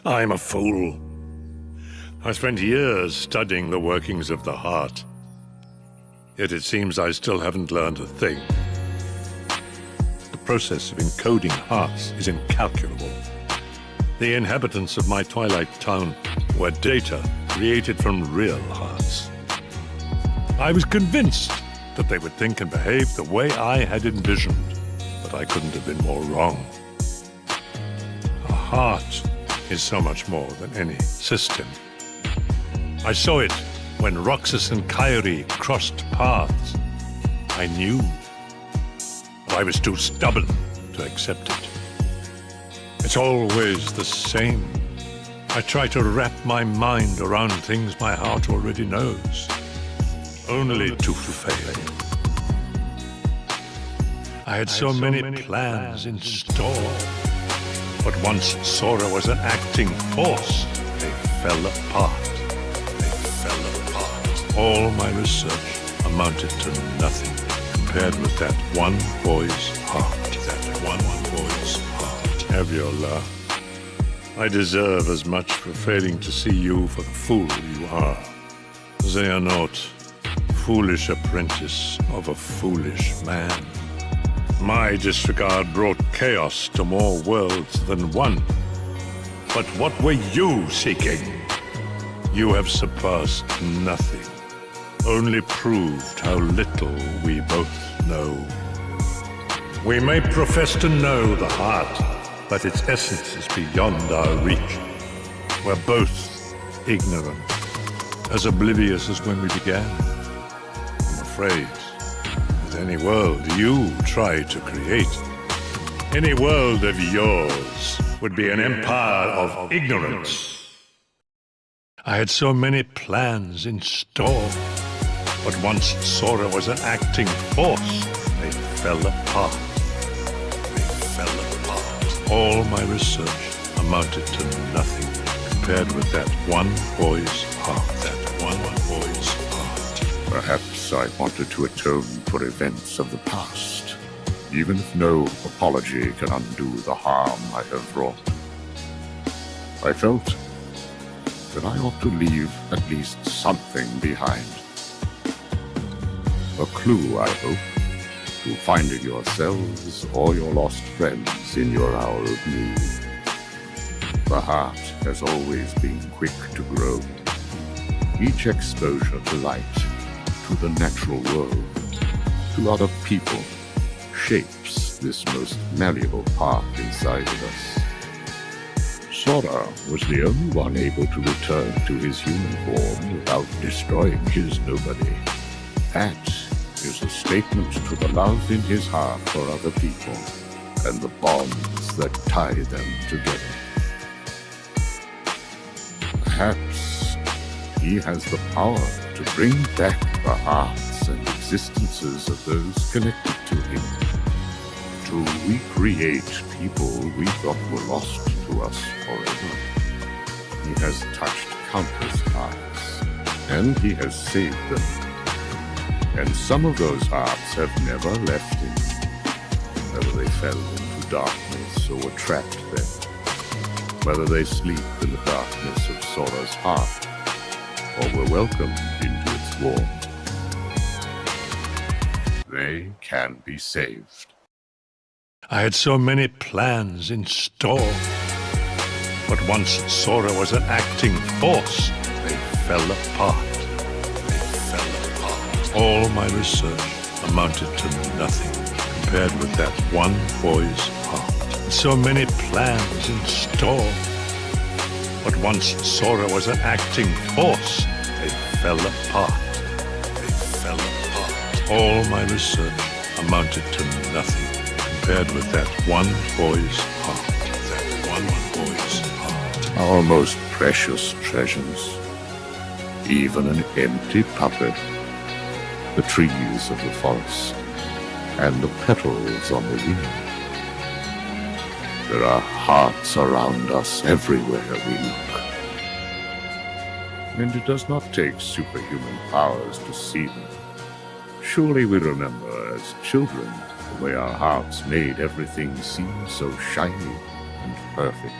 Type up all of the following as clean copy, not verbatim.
I'm a fool. I spent years studying the workings of the heart. Yet it seems I still haven't learned a thing. The process of encoding hearts is incalculable. The inhabitants of my twilight town were data created from real hearts. I was convinced that they would think and behave the way I had envisioned, but I couldn't have been more wrong. A heart is so much more than any system. I saw it when Roxas and Kyrie crossed paths. I knew, but I was too stubborn to accept it. It's always the same. I try to wrap my mind around things my heart already knows, only to fail. I had so many plans in store, but once Sora was an acting force, they fell apart. All my research amounted to nothing compared with that one boy's heart. Have your laugh. I deserve as much for failing to see you for the fool you are. Xehanort, foolish apprentice of a foolish man. My disregard brought chaos to more worlds than one. But what were you seeking? You have surpassed nothing. Only proved how little we both know. We may profess to know the heart, but its essence is beyond our reach. We're both ignorant, as oblivious as when we began. I'm afraid that any world you try to create, any world of yours, would be an empire of ignorance. I had so many plans in store, but once Sora was an acting force, they fell apart. All my research amounted to nothing compared with that one boy's heart. Perhaps I wanted to atone for events of the past, even if no apology can undo the harm I have wrought. I felt that I ought to leave at least something behind. A clue, I hope, to finding yourselves or your lost friends in your hour of need. The heart has always been quick to grow. Each exposure to light, to the natural world, to other people, shapes this most malleable part inside of us. Sora was the only one able to return to his human form without destroying his nobody. That is a statement to the love in his heart for other people and the bonds that tie them together. Perhaps he has the power to bring back the hearts and existences of those connected to him, to recreate people we thought were lost to us forever. He has touched countless hearts, and he has saved them. And some of those hearts have never left him, whether they fell into darkness or were trapped there, whether they sleep in the darkness of Sora's heart, or were welcomed into its warmth. They can be saved. I had so many plans in store, but once Sora was an acting force, they fell apart. All my research amounted to nothing compared with that one boy's heart. So many plans in store, but once Sora was an acting force, they fell apart. All my research amounted to nothing compared with that one boy's heart. Our most precious treasures, even an empty puppet, the trees of the forest, and the petals on the wind. There are hearts around us everywhere we look. And it does not take superhuman powers to see them. Surely we remember as children the way our hearts made everything seem so shiny and perfect.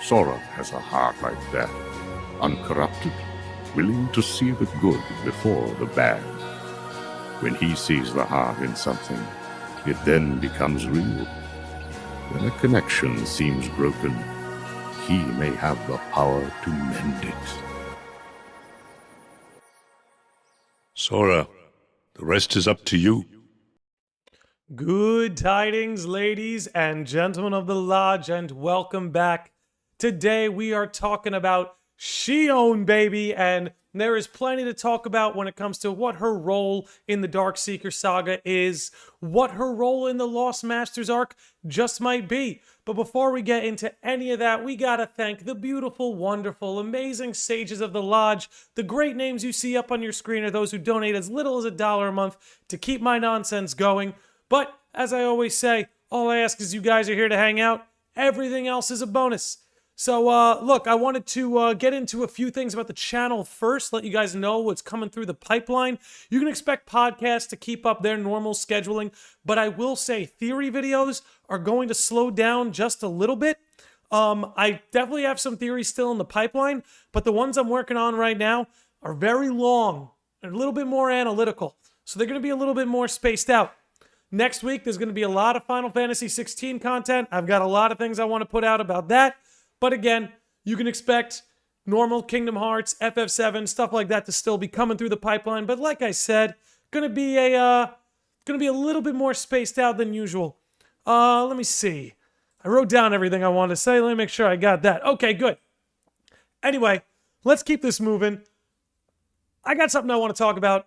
Sora has a heart like that, uncorrupted, willing to see the good before the bad. When he sees the heart in something, it then becomes real. When a connection seems broken, he may have the power to mend it. Sora, the rest is up to you. Good tidings, ladies and gentlemen of the Lodge, and welcome back. Today we are talking about Shion, baby, and there is plenty to talk about when it comes to what her role in the Dark Seeker Saga is, what her role in the Lost Masters arc just might be. But before we get into any of that, we gotta thank the beautiful, wonderful, amazing sages of the Lodge. The great names you see up on your screen are those who donate as little as $1 a month to keep my nonsense going. But, as I always say, all I ask is you guys are here to hang out. Everything else is a bonus. So, look, I wanted to get into a few things about the channel first, let you guys know what's coming through the pipeline. You can expect podcasts to keep up their normal scheduling, but I will say theory videos are going to slow down just a little bit. I definitely have some theories still in the pipeline, but the ones I'm working on right now are very long and a little bit more analytical, so they're going to be a little bit more spaced out. Next week, there's going to be a lot of Final Fantasy 16 content. I've got a lot of things I want to put out about that. But again, you can expect normal Kingdom Hearts, FF7, stuff like that to still be coming through the pipeline. But like I said, gonna be a little bit more spaced out than usual. Let me see. I wrote down everything I wanted to say. Let me make sure I got that. Okay, good. Anyway, let's keep this moving. I got something I want to talk about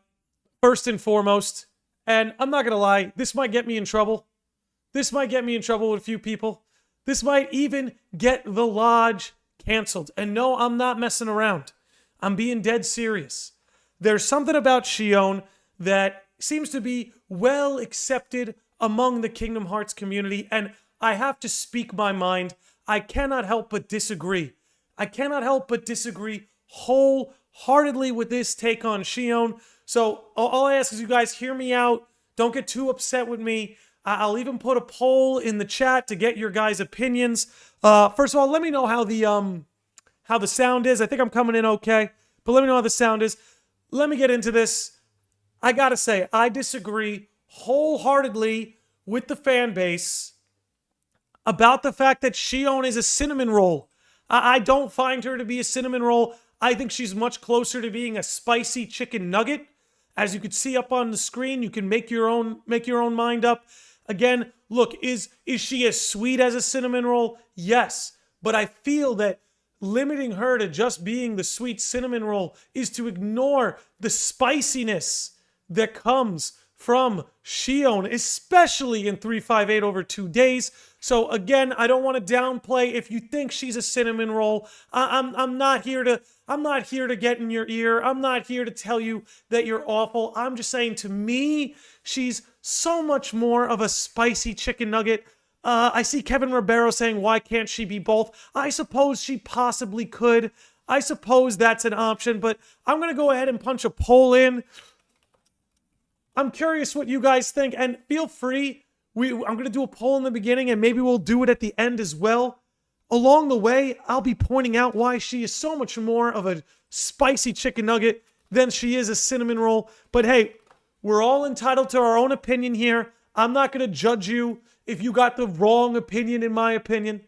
first and foremost. And I'm not gonna lie, this might get me in trouble. This might get me in trouble with a few people. This might even get the Lodge canceled. And no, I'm not messing around. I'm being dead serious. There's something about Shion that seems to be well accepted among the Kingdom Hearts community, and I have to speak my mind. I cannot help but disagree. I cannot help but disagree wholeheartedly with this take on Shion. So all I ask is you guys hear me out. Don't get too upset with me. I'll even put a poll in the chat to get your guys' opinions. First of all, let me know how the sound is. I think I'm coming in okay, but let me know how the sound is. Let me get into this. I gotta say, I disagree wholeheartedly with the fan base about the fact that Shion is a cinnamon roll. I don't find her to be a cinnamon roll. I think she's much closer to being a spicy chicken nugget. As you can see up on the screen, you can make your own mind up. Again, look, is she as sweet as a cinnamon roll? Yes. But I feel that limiting her to just being the sweet cinnamon roll is to ignore the spiciness that comes from Shion, especially in 358 over 2 days. So again, I don't want to downplay if you think she's a cinnamon roll. I'm not here to get in your ear. I'm not here to tell you that you're awful. I'm just saying, to me, she's so much more of a spicy chicken nugget. I see Kevin Ribeiro saying, why can't she be both? I suppose she possibly could. I suppose that's an option, but I'm going to go ahead and punch a poll in. I'm curious what you guys think, and feel free. I'm going to do a poll in the beginning, and maybe we'll do it at the end as well. Along the way, I'll be pointing out why she is so much more of a spicy chicken nugget than she is a cinnamon roll. But hey, we're all entitled to our own opinion here. I'm not going to judge you if you got the wrong opinion, in my opinion.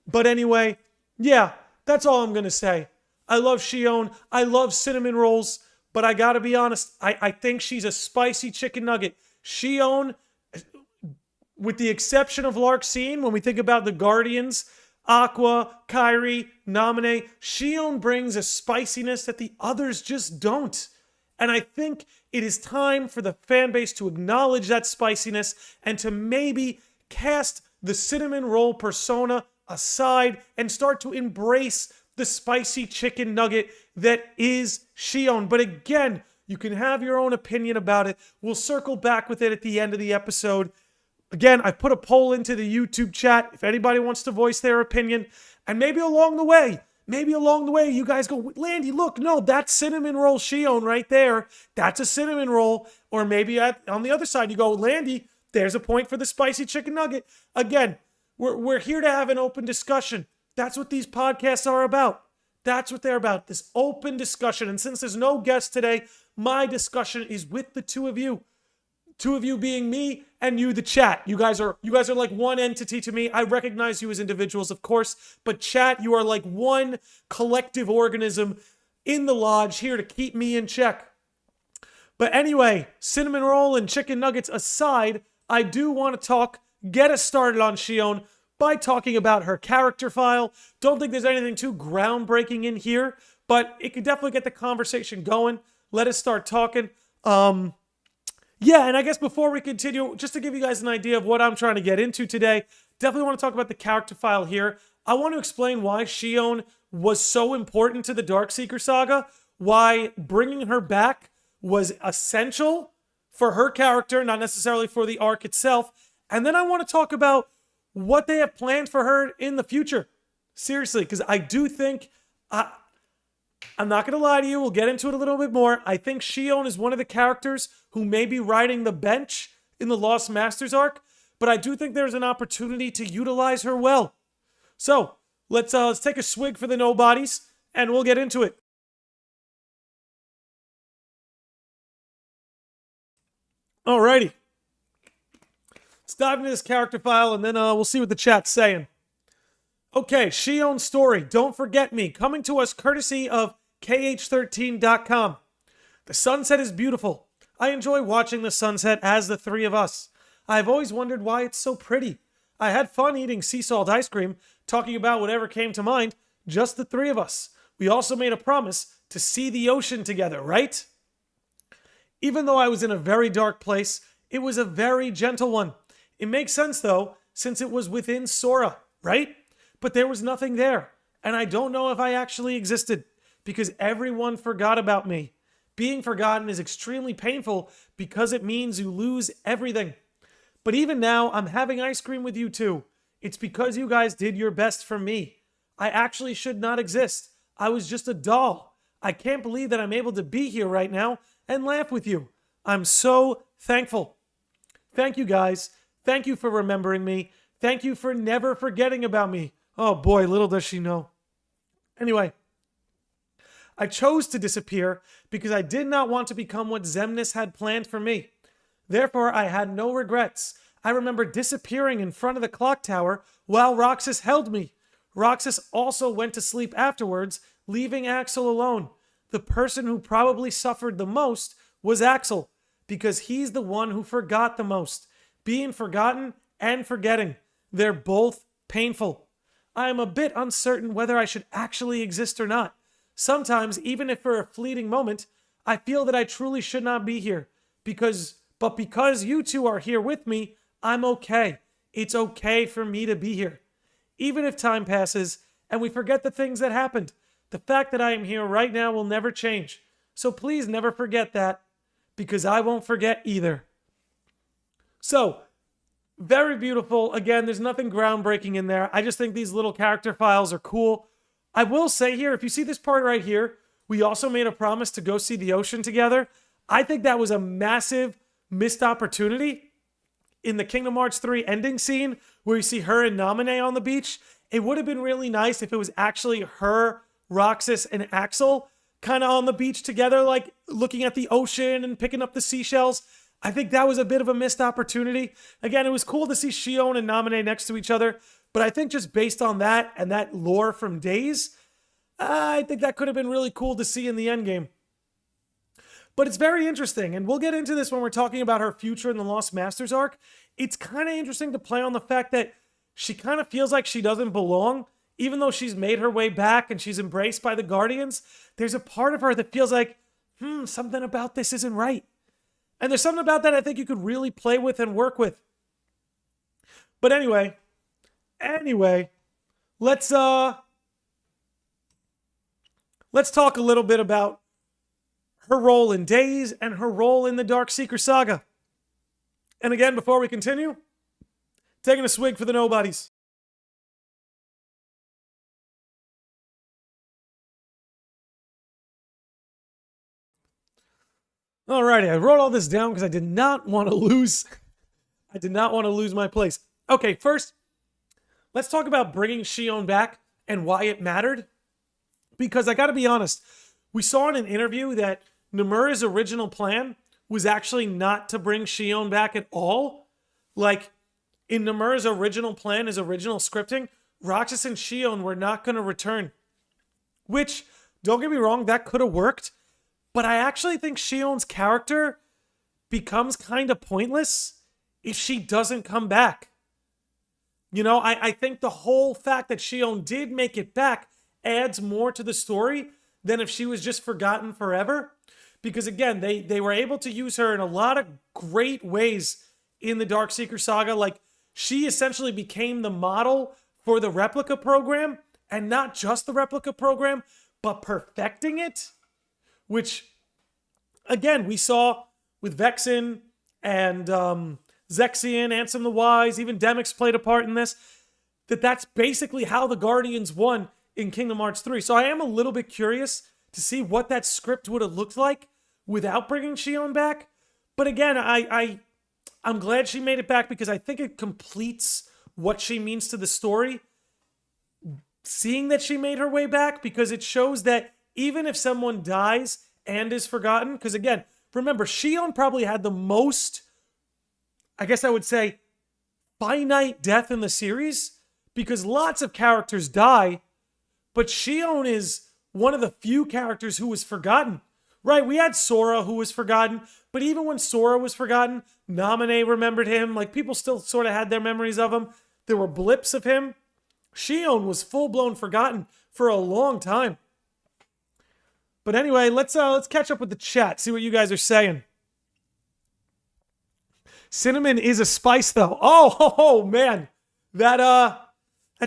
But anyway, yeah, that's all I'm going to say. I love Shion. I love cinnamon rolls. But I got to be honest, I think she's a spicy chicken nugget. Shion, with the exception of Larxene, when we think about the Guardians, Aqua, Kairi, Naminé, Shion brings a spiciness that the others just don't. And I think it is time for the fan base to acknowledge that spiciness and to maybe cast the cinnamon roll persona aside and start to embrace the spicy chicken nugget that is Shion. But again, you can have your own opinion about it. We'll circle back with it at the end of the episode. Again, I put a poll into the YouTube chat if anybody wants to voice their opinion. And maybe along the way, you guys go, Landy, look, no, that's cinnamon roll Shion right there. That's a cinnamon roll. Or maybe on the other side, you go, Landy, there's a point for the spicy chicken nugget. Again, we're here to have an open discussion. That's what these podcasts are about. That's what they're about, this open discussion. And since there's no guest today, my discussion is with the two of you. Two of you being me and you, the chat. You guys are like one entity to me. I recognize you as individuals, of course, but chat, you are like one collective organism in the lodge here to keep me in check. But anyway, cinnamon roll and chicken nuggets aside, I do want to get us started on Shion by talking about her character file. Don't think there's anything too groundbreaking in here, but it could definitely get the conversation going. Let us start talking. Yeah, and I guess before we continue, just to give you guys an idea of what I'm trying to get into today, definitely want to talk about the character file here. I want to explain why Shion was so important to the Dark Seeker Saga, why bringing her back was essential for her character, not necessarily for the arc itself. And then I want to talk about what they have planned for her in the future. Seriously, because I do think, I'm not going to lie to you, we'll get into it a little bit more. I think Shion is one of the characters who may be riding the bench in the Lost Masters arc, but I do think there's an opportunity to utilize her well. So, let's take a swig for the nobodies, and we'll get into it. Alrighty. Let's dive into this character file, and then we'll see what the chat's saying. Okay, Shion's story, Don't Forget Me, coming to us courtesy of KH13.com. The sunset is beautiful. I enjoy watching the sunset as the three of us. I've always wondered why it's so pretty. I had fun eating sea salt ice cream, talking about whatever came to mind, just the three of us. We also made a promise to see the ocean together, right? Even though I was in a very dark place, it was a very gentle one. It makes sense though, since it was within Sora, right? But there was nothing there, and I don't know if I actually existed, because everyone forgot about me. Being forgotten is extremely painful because it means you lose everything. But even now, I'm having ice cream with you too. It's because you guys did your best for me. I actually should not exist. I was just a doll. I can't believe that I'm able to be here right now and laugh with you. I'm so thankful. Thank you guys. Thank you for remembering me. Thank you for never forgetting about me. Oh boy, little does she know. Anyway, I chose to disappear because I did not want to become what Xemnas had planned for me. Therefore, I had no regrets. I remember disappearing in front of the clock tower while Roxas held me. Roxas also went to sleep afterwards, leaving Axel alone. The person who probably suffered the most was Axel, because he's the one who forgot the most. Being forgotten and forgetting, they're both painful. I am a bit uncertain whether I should actually exist or not. Sometimes, even if for a fleeting moment, I feel that I truly should not be here. But because you two are here with me, I'm okay. It's okay for me to be here. Even if time passes and we forget the things that happened, the fact that I am here right now will never change. So please never forget that, because I won't forget either. So, very beautiful. Again, there's nothing groundbreaking in there. I just think these little character files are cool. I will say here, if you see this part right here, we also made a promise to go see the ocean together. I think that was a massive missed opportunity in the Kingdom Hearts 3 ending scene where you see her and Naminé on the beach. It would have been really nice if it was actually her, Roxas, and Axel kind of on the beach together, like looking at the ocean and picking up the seashells. I think that was a bit of a missed opportunity. Again, it was cool to see Shion and Naminé next to each other, but I think just based on that and that lore from Days, I think that could have been really cool to see in the endgame. But it's very interesting, and we'll get into this when we're talking about her future in the Lost Masters arc. It's kind of interesting to play on the fact that she kind of feels like she doesn't belong, even though she's made her way back and she's embraced by the Guardians. There's a part of her that feels like, something about this isn't right. And there's something about that I think you could really play with and work with. But anyway, let's talk a little bit about her role in Days and her role in the Dark Seeker Saga. And again, before we continue, taking a swig for the nobodies. Alrighty, I wrote all this down because I did not want to lose I did not want to lose my place. Okay, first, let's talk about bringing Shion back and why it mattered. Because I got to be honest, we saw in an interview that Nomura's original plan was actually not to bring Shion back at all. Like, in Nomura's original plan, his original scripting, Roxas and Shion were not going to return. Which, don't get me wrong, that could have worked. But I actually think Shion's character becomes kind of pointless if she doesn't come back. You know, I think the whole fact that Shion did make it back adds more to the story than if she was just forgotten forever. Because again, they were able to use her in a lot of great ways in the Dark Seeker Saga. Like, she essentially became the model for the replica program, and not just the replica program, but perfecting it. Which, again, we saw with Vexen and Zexion, Ansem the Wise, even Demyx played a part in this. That's basically how the Guardians won in Kingdom Hearts 3. So I am a little bit curious to see what that script would have looked like without bringing Shion back. But again, I'm glad she made it back because I think it completes what she means to the story. Seeing that she made her way back, because it shows that even if someone dies and is forgotten, because again, remember, Shion probably had the most, I guess I would say, finite death in the series, because lots of characters die, but Shion is one of the few characters who was forgotten. Right, we had Sora who was forgotten, but even when Sora was forgotten, Naminé remembered him. Like, people still sort of had their memories of him. There were blips of him. Shion was full-blown forgotten for a long time. But anyway, let's catch up with the chat, see what you guys are saying. Cinnamon is a spice, though. Oh man, that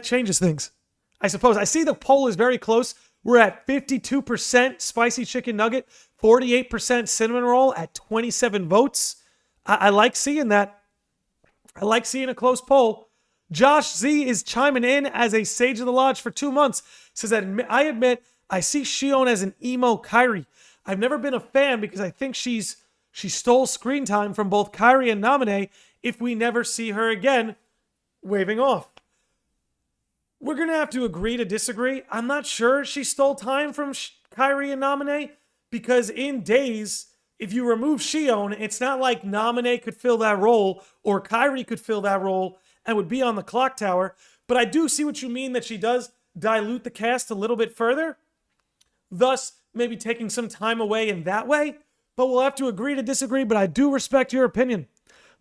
changes things, I suppose. I see the poll is very close. We're at 52% spicy chicken nugget, 48% cinnamon roll at 27 votes. I like seeing that. I like seeing a close poll. Josh Z is chiming in as a Sage of the Lodge for 2 months. Says that I admit I see Shion as an emo Kairi. I've never been a fan because I think she stole screen time from both Kairi and Naminé if we never see her again. Waving off. We're going to have to agree to disagree. I'm not sure she stole time from Kairi and Naminé, because in Days, if you remove Shion, it's not like Naminé could fill that role or Kairi could fill that role and would be on the clock tower. But I do see what you mean, that she does dilute the cast a little bit further, thus maybe taking some time away in that way. But we'll have to agree to disagree, but I do respect your opinion.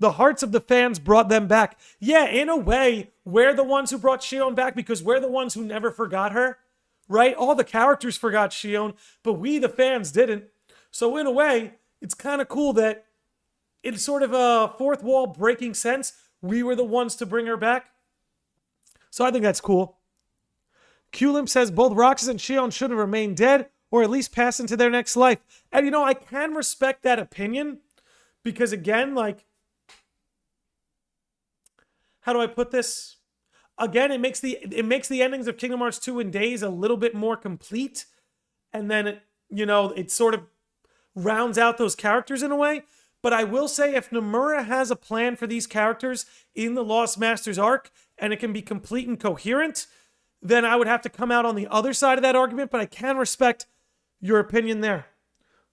The hearts of the fans brought them back. Yeah, in a way, we're the ones who brought Shion back because we're the ones who never forgot her, right? All the characters forgot Shion, but we, the fans, didn't. So in a way, it's kind of cool that in sort of a fourth wall breaking sense, we were the ones to bring her back. So I think that's cool. Q-Limp says both Roxas and Shion should have remained dead or at least pass into their next life. And you know, I can respect that opinion because again, like, how do I put this? Again, it makes the endings of Kingdom Hearts 2 and Days a little bit more complete. And then, it sort of rounds out those characters in a way. But I will say, if Nomura has a plan for these characters in the Lost Masters arc, and it can be complete and coherent, then I would have to come out on the other side of that argument. But I can respect your opinion there.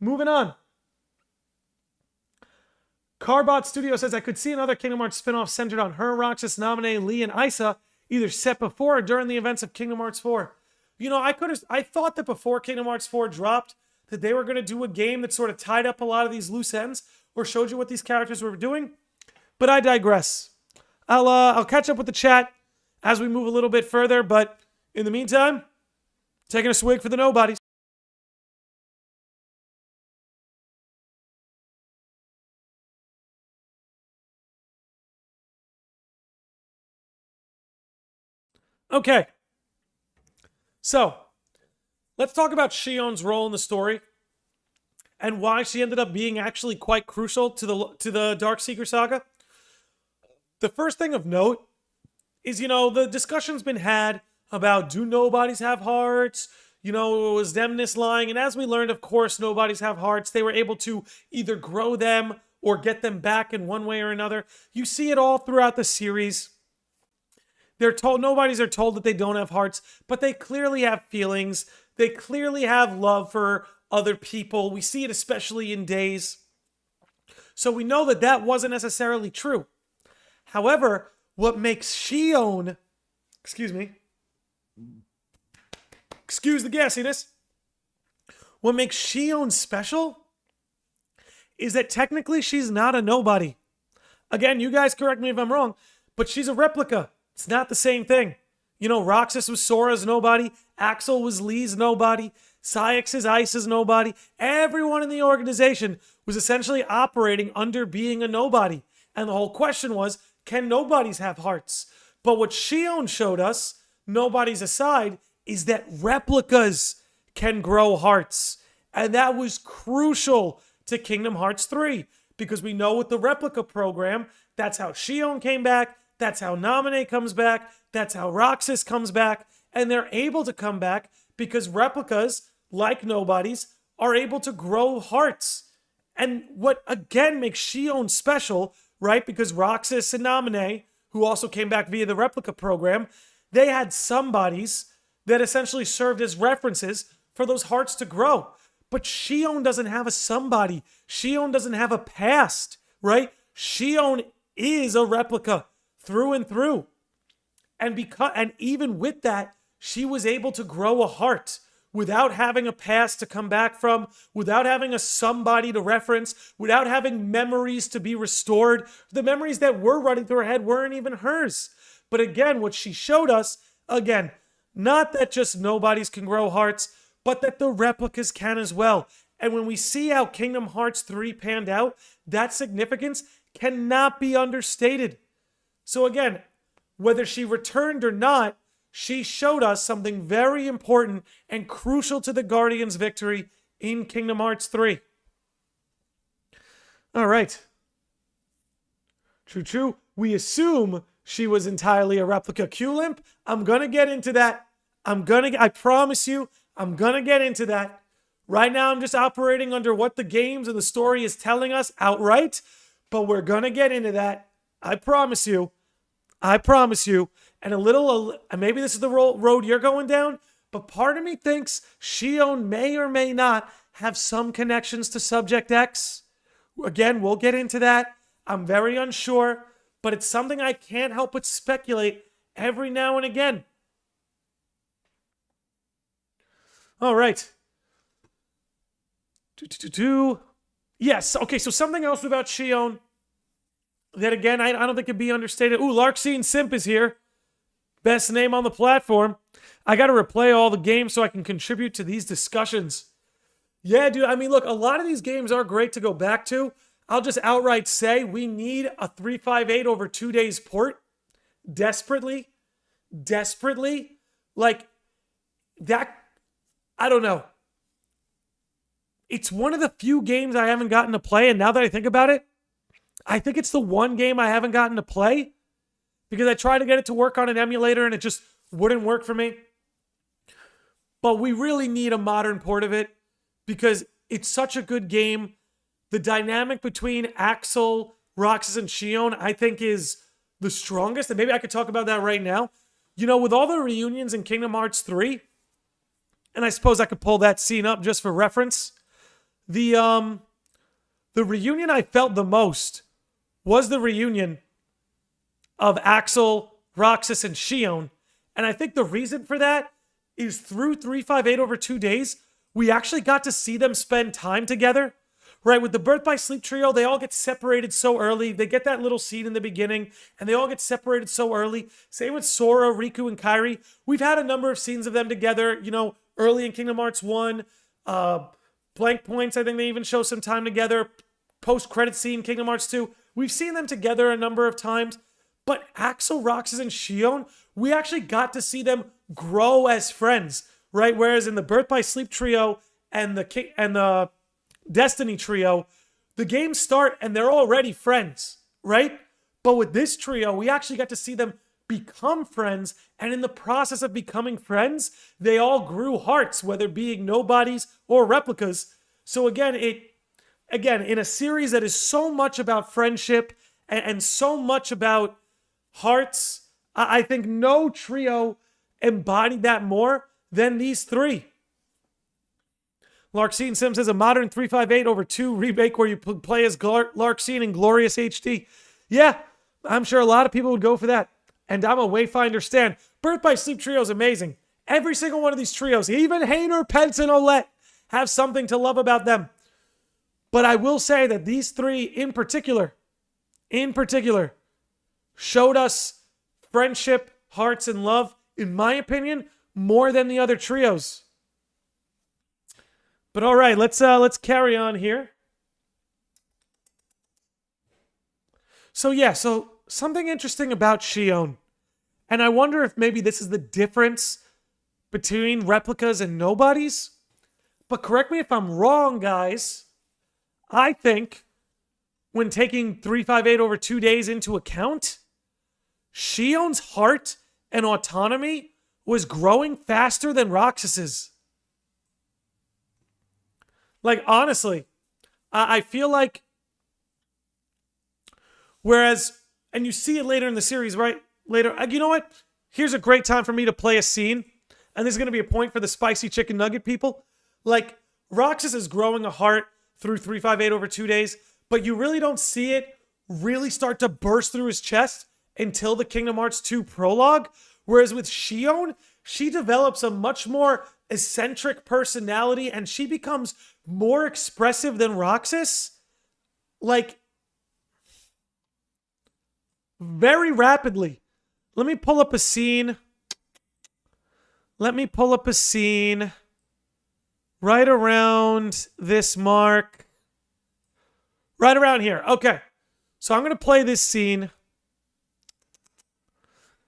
Moving on. Carbot Studio says, I could see another Kingdom Hearts spinoff centered on her, Roxas, Naminé, Lee, and Isa, either set before or during the events of Kingdom Hearts 4. I thought that before Kingdom Hearts 4 dropped, that they were going to do a game that sort of tied up a lot of these loose ends or showed you what these characters were doing. But I digress. I'll catch up with the chat as we move a little bit further, but in the meantime, taking a swig for the nobodies. Okay, so let's talk about Shion's role in the story and why she ended up being actually quite crucial to the Dark Seeker Saga. The first thing of note is, the discussion's been had about, do nobodies have hearts? Was Demnis lying? And as we learned, of course, nobodies have hearts. They were able to either grow them or get them back in one way or another. You see it all throughout the series. Nobody's are told that they don't have hearts, but they clearly have feelings. They clearly have love for other people. We see it especially in Days. So we know that that wasn't necessarily true. However, what makes Shion, excuse the gassiness, what makes Shion special is that technically she's not a nobody. Again, you guys correct me if I'm wrong, but she's a replica. It's not the same thing. You know, Roxas was Sora's nobody. Axel was Lee's nobody. Saïx is Ice's nobody. Everyone in the organization was essentially operating under being a nobody. And the whole question was, can nobodies have hearts? But what Shion showed us, nobodies aside, is that replicas can grow hearts. And that was crucial to Kingdom Hearts 3. Because we know with the replica program, that's how Shion came back. That's how Naminé comes back. That's how Roxas comes back. And they're able to come back because replicas, like nobodies, are able to grow hearts. And what again makes Shion special, right? Because Roxas and Naminé, who also came back via the replica program, they had somebodies that essentially served as references for those hearts to grow. But Shion doesn't have a somebody. Shion doesn't have a past, right? Shion is a replica through and through. And even with that, she was able to grow a heart without having a past to come back from, without having a somebody to reference, without having memories to be restored. The memories that were running through her head weren't even hers. But again, what she showed us, again, not that just nobodies can grow hearts, but that the replicas can as well. And when we see how Kingdom Hearts 3 panned out, that significance cannot be understated. So again, whether she returned or not, she showed us something very important and crucial to the Guardians' victory in Kingdom Hearts 3. All right. True. We assume she was entirely a replica Q-Limp. I'm going to get into that. I promise you, I'm going to get into that. Right now, I'm just operating under what the games and the story is telling us outright, but we're going to get into that. I promise you. And maybe this is the road you're going down, but part of me thinks Shion may or may not have some connections to Subject X. Again, we'll get into that. I'm very unsure, but it's something I can't help but speculate every now and again. All right. Yes, okay, so something else about Shion that, again, I don't think can be understated. Ooh, Larkseen Simp is here. Best name on the platform. I got to replay all the games so I can contribute to these discussions. Yeah, dude, I mean, look, a lot of these games are great to go back to. I'll just outright say we need a 358 over 2 days port. Desperately. Like, that, I don't know. It's one of the few games I haven't gotten to play, and now that I think about it, I think it's the one game I haven't gotten to play because I tried to get it to work on an emulator and it just wouldn't work for me. But we really need a modern port of it because it's such a good game. The dynamic between Axel, Roxas, and Shion, I think, is the strongest. And maybe I could talk about that right now. You know, with all the reunions in Kingdom Hearts 3, and I suppose I could pull that scene up just for reference, the reunion I felt the most was the reunion of Axel, Roxas, and Shion. And I think the reason for that is through 358 over 2 days, we actually got to see them spend time together. Right, with the Birth by Sleep trio, they all get separated so early. They get that little scene in the beginning, and they all get separated so early. Same with Sora, Riku, and Kairi. We've had a number of scenes of them together, you know, early in Kingdom Hearts 1. Blank Points, I think they even show some time together. Post-credit scene, Kingdom Hearts 2. We've seen them together a number of times. But Axel, Roxas, and Shion, we actually got to see them grow as friends, right? Whereas in the Birth by Sleep trio and the Destiny trio, the games start and they're already friends, right? But with this trio, we actually got to see them become friends, and in the process of becoming friends, they all grew hearts, whether being nobodies or replicas. So again, again, in a series that is so much about friendship and so much about hearts, I think no trio embodied that more than these three. Larxene Sim says a modern 358/2 remake where you play as Larxene in glorious HD. Yeah, I'm sure a lot of people would go for that. And I'm a Wayfinder stan. Birth by Sleep trio is amazing. Every single one of these trios, even Hainer, Pence, and Olette, have something to love about them. But I will say that these three in particular, showed us friendship, hearts, and love, in my opinion, more than the other trios. But all right, let's carry on here. So something interesting about Shion, and I wonder if maybe this is the difference between replicas and nobodies. But correct me if I'm wrong, guys. I think when taking 358/2 days into account, Shion's heart and autonomy was growing faster than Roxas's. Like, honestly, I feel like, whereas, and you see it later in the series, right? Later, you know what? Here's a great time for me to play a scene, and this is going to be a point for the spicy chicken nugget people. Like, Roxas is growing a heart through 358/2 days, but you really don't see it really start to burst through his chest until the Kingdom Hearts 2 prologue. Whereas with Shion, she develops a much more eccentric personality and she becomes more expressive than Roxas. Like, very rapidly. Let me pull up a scene. Right around this mark. Right around here. Okay. So I'm going to play this scene.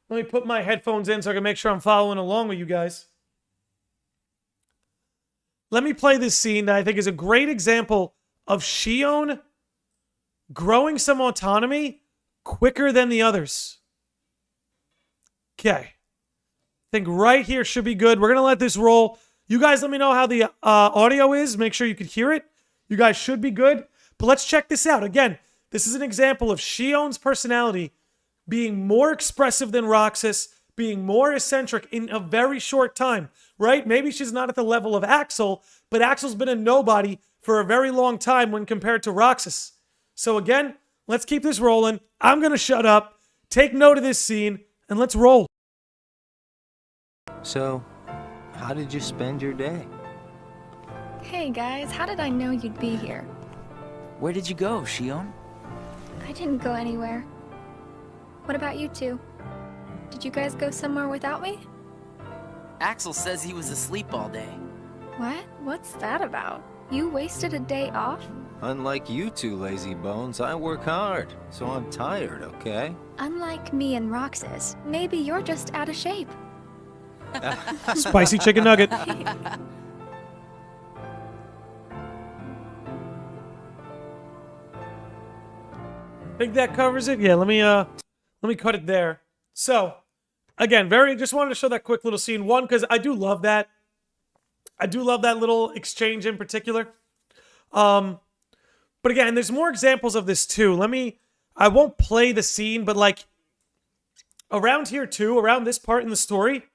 Let me put my headphones in so I can make sure I'm following along with you guys. Let me play this scene that I think is a great example of Shion growing some autonomy quicker than the others. Okay. I think right here should be good. We're going to let this roll. You guys let me know how the audio is. Make sure you can hear it. You guys should be good. But let's check this out. Again, this is an example of Shion's personality being more expressive than Roxas, being more eccentric in a very short time, right? Maybe she's not at the level of Axel, but Axel's been a nobody for a very long time when compared to Roxas. So again, let's keep this rolling. I'm going to shut up, take note of this scene, and let's roll. So, how did you spend your day? Hey guys, how did I know you'd be here? Where did you go, Shion? I didn't go anywhere. What about you two? Did you guys go somewhere without me? Axel says he was asleep all day. What? What's that about? You wasted a day off? Unlike you two lazy bones, I work hard, so I'm tired, okay? Unlike me and Roxas, maybe you're just out of shape. Spicy chicken nugget. Think that covers it? Yeah, let me cut it there. So, again, just wanted to show that quick little scene. One, because I do love that. I do love that little exchange in particular. But again, there's more examples of this too. I won't play the scene, but like around here too, around this part in the story,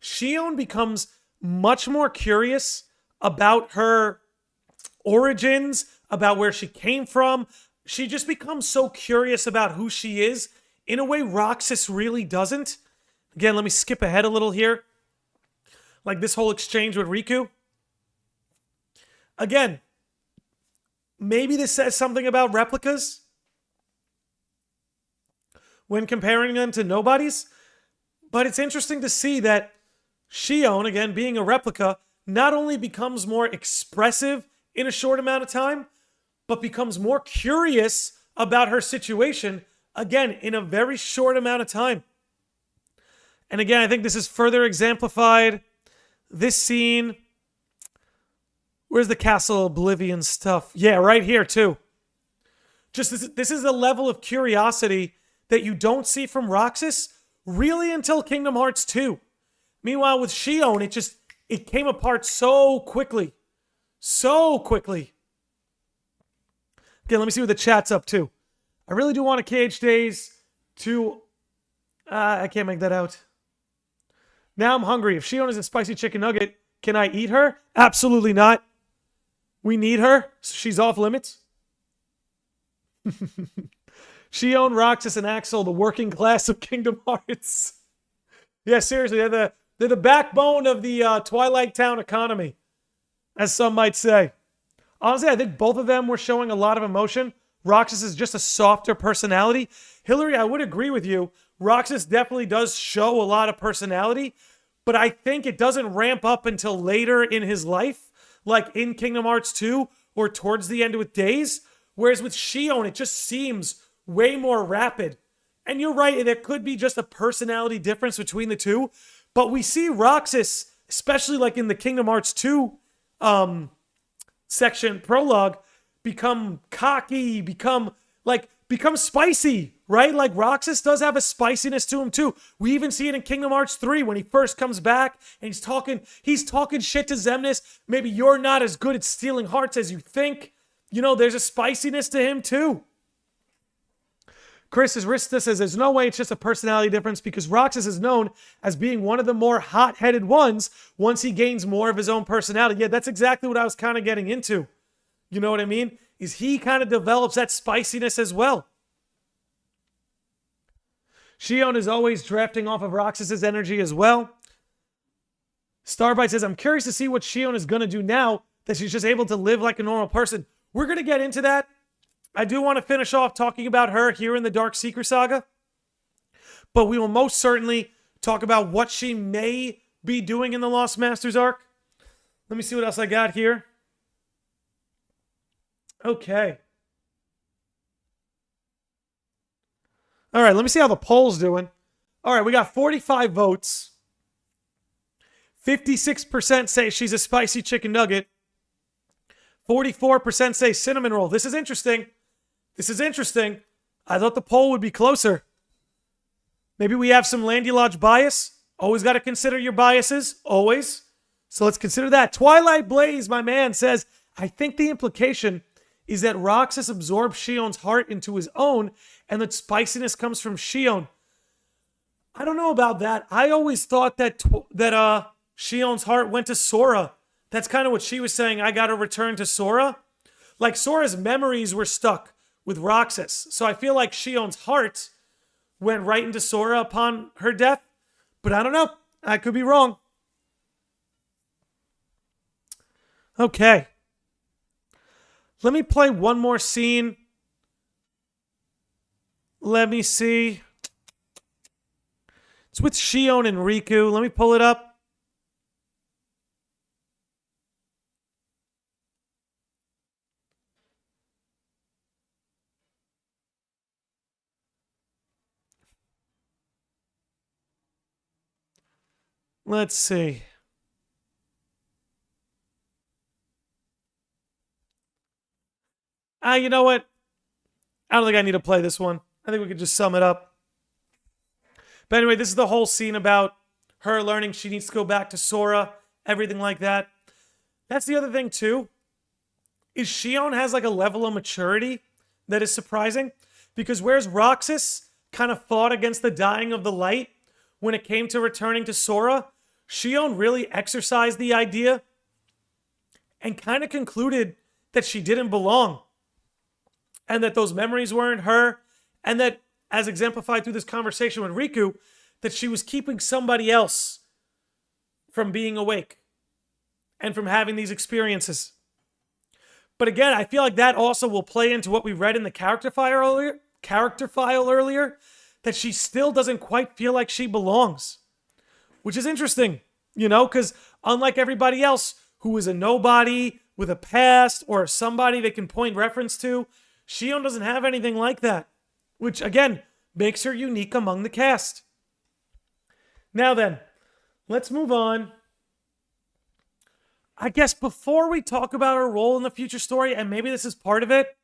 Shion becomes much more curious about her origins, about where she came from. She just becomes so curious about who she is in a way Roxas really doesn't. Again, let me skip ahead a little here. Like this whole exchange with Riku. Again, maybe this says something about replicas when comparing them to nobodies. But it's interesting to see that Shion, again, being a replica, not only becomes more expressive in a short amount of time, but becomes more curious about her situation, again, in a very short amount of time. And again, I think this is further exemplified. This scene, where's the Castle Oblivion stuff? Yeah, right here too. Just this is a level of curiosity that you don't see from Roxas really until Kingdom Hearts 2. Meanwhile, with Shion, it came apart so quickly. So quickly. Okay, let me see what the chat's up to. I really do want a KH Days to... I can't make that out. Now I'm hungry. If Shion is a spicy chicken nugget, can I eat her? Absolutely not. We need her. So she's off limits. Shion, Roxas, and Axel, the working class of Kingdom Hearts. Yeah, seriously, they're the backbone of the Twilight Town economy, as some might say. Honestly, I think both of them were showing a lot of emotion. Roxas is just a softer personality. Hillary, I would agree with you. Roxas definitely does show a lot of personality, but I think it doesn't ramp up until later in his life, like in Kingdom Hearts 2 or towards the end with Days. Whereas with Shion, it just seems way more rapid. And you're right, there could be just a personality difference between the two. But we see Roxas, especially like in the Kingdom Hearts 2 section, prologue, become cocky, become spicy, right? Like Roxas does have a spiciness to him too. We even see it in Kingdom Hearts 3 when he first comes back and he's talking shit to Xemnas. Maybe you're not as good at stealing hearts as you think. You know, there's a spiciness to him too. Chris Rista says there's no way it's just a personality difference because Roxas is known as being one of the more hot-headed ones once he gains more of his own personality. Yeah, that's exactly what I was kind of getting into. You know what I mean? Is he kind of develops that spiciness as well. Shion is always drafting off of Roxas's energy as well. Starbite says, I'm curious to see what Shion is going to do now that she's just able to live like a normal person. We're going to get into that. I do want to finish off talking about her here in the Dark Seeker Saga. But we will most certainly talk about what she may be doing in the Lost Masters arc. Let me see what else I got here. Okay. All right, let me see how the poll's doing. All right, we got 45 votes. 56% say she's a spicy chicken nugget. 44% say cinnamon roll. This is interesting. This is interesting. I thought the poll would be closer. Maybe we have some Landy Lodge bias. Always got to consider your biases. Always. So let's consider that. Twilight Blaze, my man, says, I think the implication is that Roxas absorbs Shion's heart into his own and that spiciness comes from Shion. I don't know about that. I always thought that Shion's heart went to Sora. That's kind of what she was saying. I got to return to Sora. Like Sora's memories were stuck with Roxas. So I feel like Shion's heart went right into Sora upon her death. But I don't know. I could be wrong. Okay. Let me play one more scene. Let me see. It's with Shion and Riku. Let me pull it up. Let's see. You know what? I don't think I need to play this one. I think we could just sum it up. But anyway, this is the whole scene about her learning she needs to go back to Sora, everything like that. That's the other thing too, is Shion has like a level of maturity that is surprising. Because whereas Roxas kind of fought against the dying of the light when it came to returning to Sora, Shion really exercised the idea and kind of concluded that she didn't belong. And that those memories weren't her. And that, as exemplified through this conversation with Riku, that she was keeping somebody else from being awake and from having these experiences. But again, I feel like that also will play into what we read in the character file earlier, that she still doesn't quite feel like she belongs. Which is interesting, you know, because unlike everybody else who is a nobody with a past or somebody they can point reference to, Shion doesn't have anything like that, which again makes her unique among the cast. Now then, let's move on. I guess before we talk about her role in the future story, and maybe this is part of it,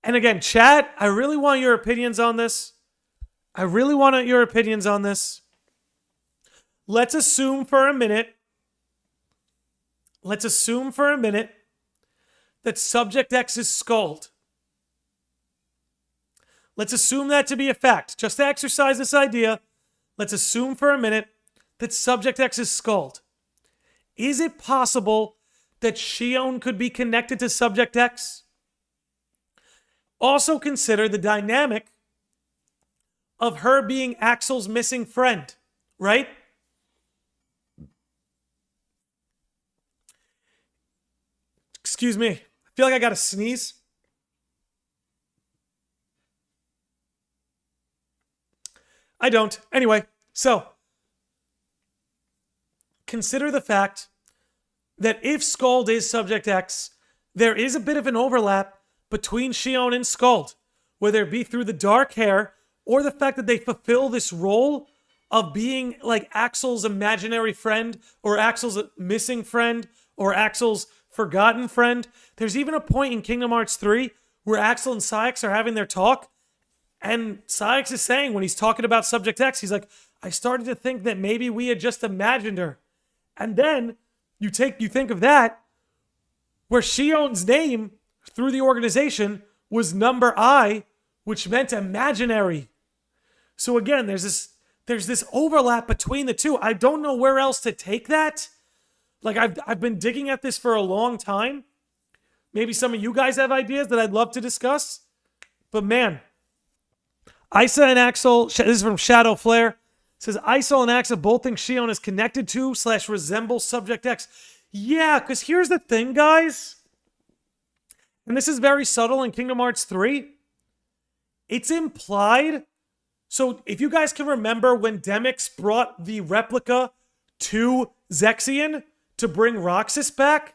and again, chat, I really want your opinions on this. Let's assume for a minute that Subject X is Skuld. Let's assume that to be a fact. Just to exercise this idea, let's assume for a minute that Subject X is Skuld. Is it possible that Shion could be connected to Subject X? Also consider the dynamic of her being Axel's missing friend, right? Excuse me. I feel like I got to sneeze. I don't. Anyway, so consider the fact that if Skuld is Subject X, there is a bit of an overlap between Shion and Skuld, whether it be through the dark hair or the fact that they fulfill this role of being like Axel's imaginary friend or Axel's missing friend or Axel's forgotten friend. There's even a point in Kingdom Hearts 3 where Axel and Saix are having their talk, and Saix is saying, when he's talking about Subject X, he's like, I started to think that maybe we had just imagined her. And then you think of that, where Shion's name through the organization was number I, which meant imaginary. So again, there's this overlap between the two. I don't know where else to take that. Like, I've been digging at this for a long time. Maybe some of you guys have ideas that I'd love to discuss. But man, Isa and Axel, this is from Shadow Flare, says Isa and Axel both think Shion is connected to / resembles Subject X. Yeah, because here's the thing, guys. And this is very subtle in Kingdom Hearts 3. It's implied. So if you guys can remember when Demyx brought the replica to Zexion to bring Roxas back,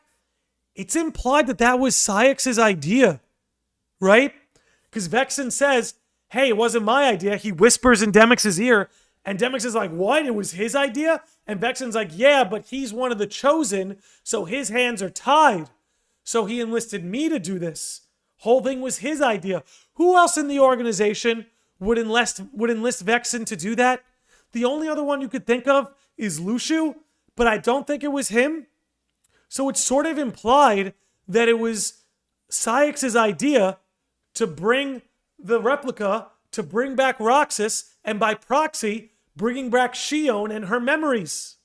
it's implied that that was Saix's idea, right? Because Vexen says, hey, it wasn't my idea. He whispers in Demyx's ear, and Demyx is like, what? It was his idea? And Vexen's like, yeah, but he's one of the chosen, so his hands are tied. So he enlisted me to do this. Whole thing was his idea. Who else in the organization would enlist Vexen to do that? The only other one you could think of is Lucio, but I don't think it was him. So it's sort of implied that it was Saix's idea to bring the replica, to bring back Roxas, and by proxy, bringing back Shion and her memories.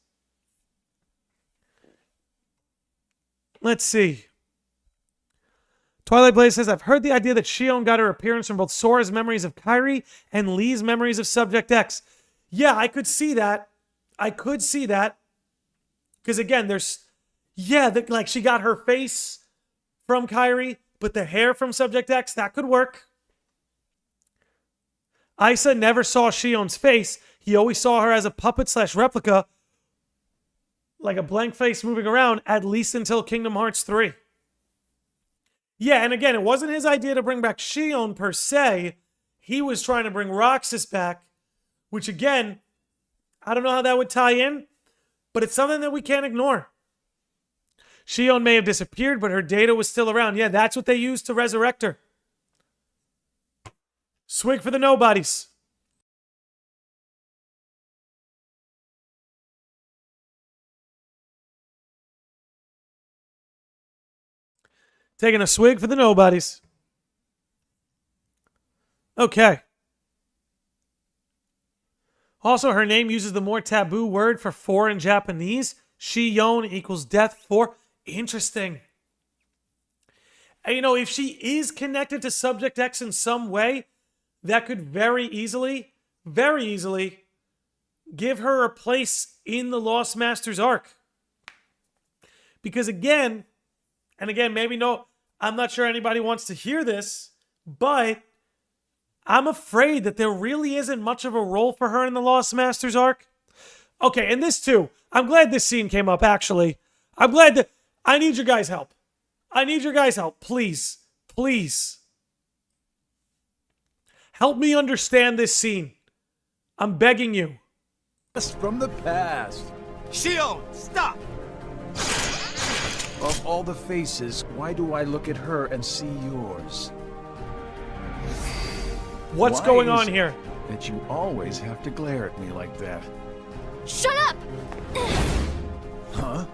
Let's see. Twilight Blaze says, I've heard the idea that Shion got her appearance from both Sora's memories of Kairi and Lee's memories of Subject X. Yeah, I could see that. Because again, like she got her face from Kairi, but the hair from Subject X, that could work. Isa never saw Shion's face. He always saw her as a puppet / replica, like a blank face moving around, at least until Kingdom Hearts 3. Yeah, and again, it wasn't his idea to bring back Shion per se. He was trying to bring Roxas back, which again, I don't know how that would tie in, but it's something that we can't ignore. Shion may have disappeared, but her data was still around. Yeah, that's what they used to resurrect her. Swig for the nobodies. Taking a swig for the nobodies. Okay. Also, her name uses the more taboo word for four in Japanese. Shion equals death for. Interesting. And, if she is connected to Subject X in some way, that could very easily give her a place in the Lost Masters arc. Because again, I'm not sure anybody wants to hear this, but I'm afraid that there really isn't much of a role for her in the Lost Masters arc. Okay, and this too. I'm glad this scene came up, actually. I'm glad that... I need your guys' help. Please. Please. Help me understand this scene. I'm begging you. From the past. Shion, stop! Of all the faces, why do I look at her and see yours? What's going on here? That you always have to glare at me like that. Shut up! Huh?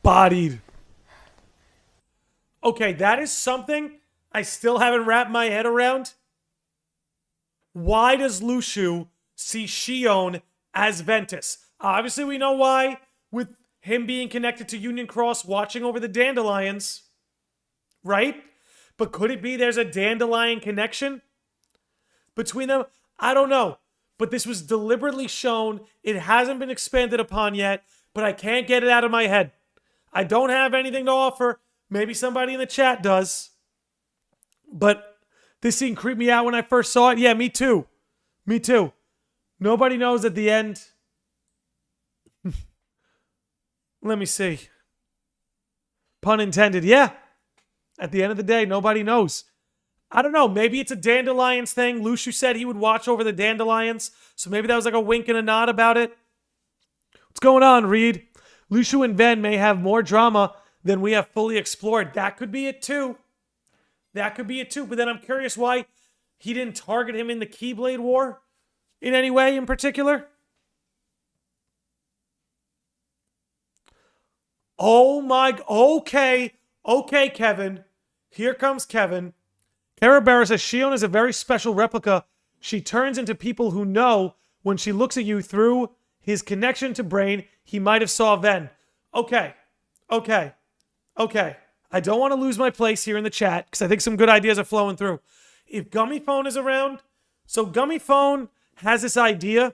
bodied. Okay, that is something I still haven't wrapped my head around. Why does Luxu see Shion as Ventus? Obviously, we know why, with him being connected to Union Cross, watching over the dandelions, right? But could it be there's a dandelion connection between them? I don't know. But this was deliberately shown. It hasn't been expanded upon yet, but I can't get it out of my head. I don't have anything to offer. Maybe somebody in the chat does. But this scene creeped me out when I first saw it. Yeah, me too. Me too. Nobody knows at the end. Let me see. Pun intended. Yeah. At the end of the day, nobody knows. I don't know. Maybe it's a dandelions thing. Luxu said he would watch over the dandelions. So maybe that was like a wink and a nod about it. What's going on, Reed? Luxu and Ven may have more drama than we have fully explored. That could be it too. That could be it too. But then I'm curious why he didn't target him in the Keyblade War in any way in particular. Oh my... Okay. Okay, Kevin. Here comes Kevin. Carabera says Shion is a very special replica. She turns into people who know when she looks at you through his connection to brain, he might have saw Ven. Okay. Okay. Okay. I don't want to lose my place here in the chat because I think some good ideas are flowing through. If Gummy Phone is around, so Gummy Phone has this idea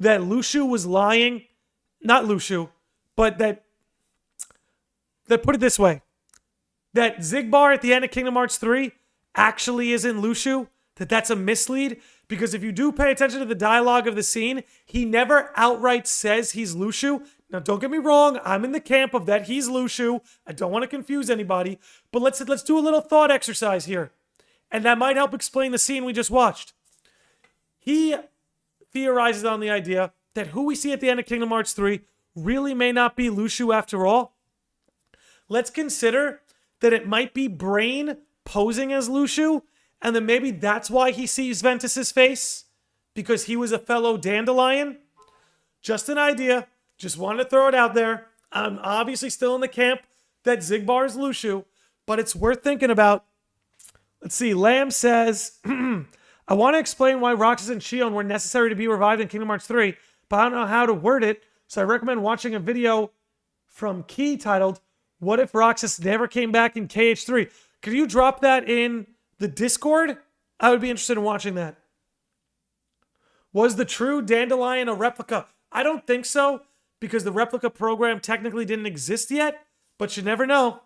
that Luxu was lying. Not Luxu, but that put it this way. That Xigbar at the end of Kingdom Hearts 3 actually isn't Luxu, that's a mislead, because if you do pay attention to the dialogue of the scene, he never outright says he's Luxu. Now, don't get me wrong, I'm in the camp of that he's Luxu. I don't want to confuse anybody, but let's do a little thought exercise here, and that might help explain the scene we just watched. He theorizes on the idea that who we see at the end of Kingdom Hearts 3 really may not be Luxu after all. Let's consider that it might be Brain posing as Luxu, and then maybe that's why he sees Ventus's face, because he was a fellow dandelion. Just an idea. Just wanted to throw it out there. I'm obviously still in the camp that Xigbar is Luxu, but it's worth thinking about. Let's see. Lamb says, I want to explain why Roxas and Shion were necessary to be revived in Kingdom Hearts 3, but I don't know how to word it, so I recommend watching a video from Key titled, What If Roxas Never Came Back in KH3? Could you drop that in the Discord? I would be interested in watching that. Was the true dandelion a replica? I don't think so, because the replica program technically didn't exist yet, but you never know.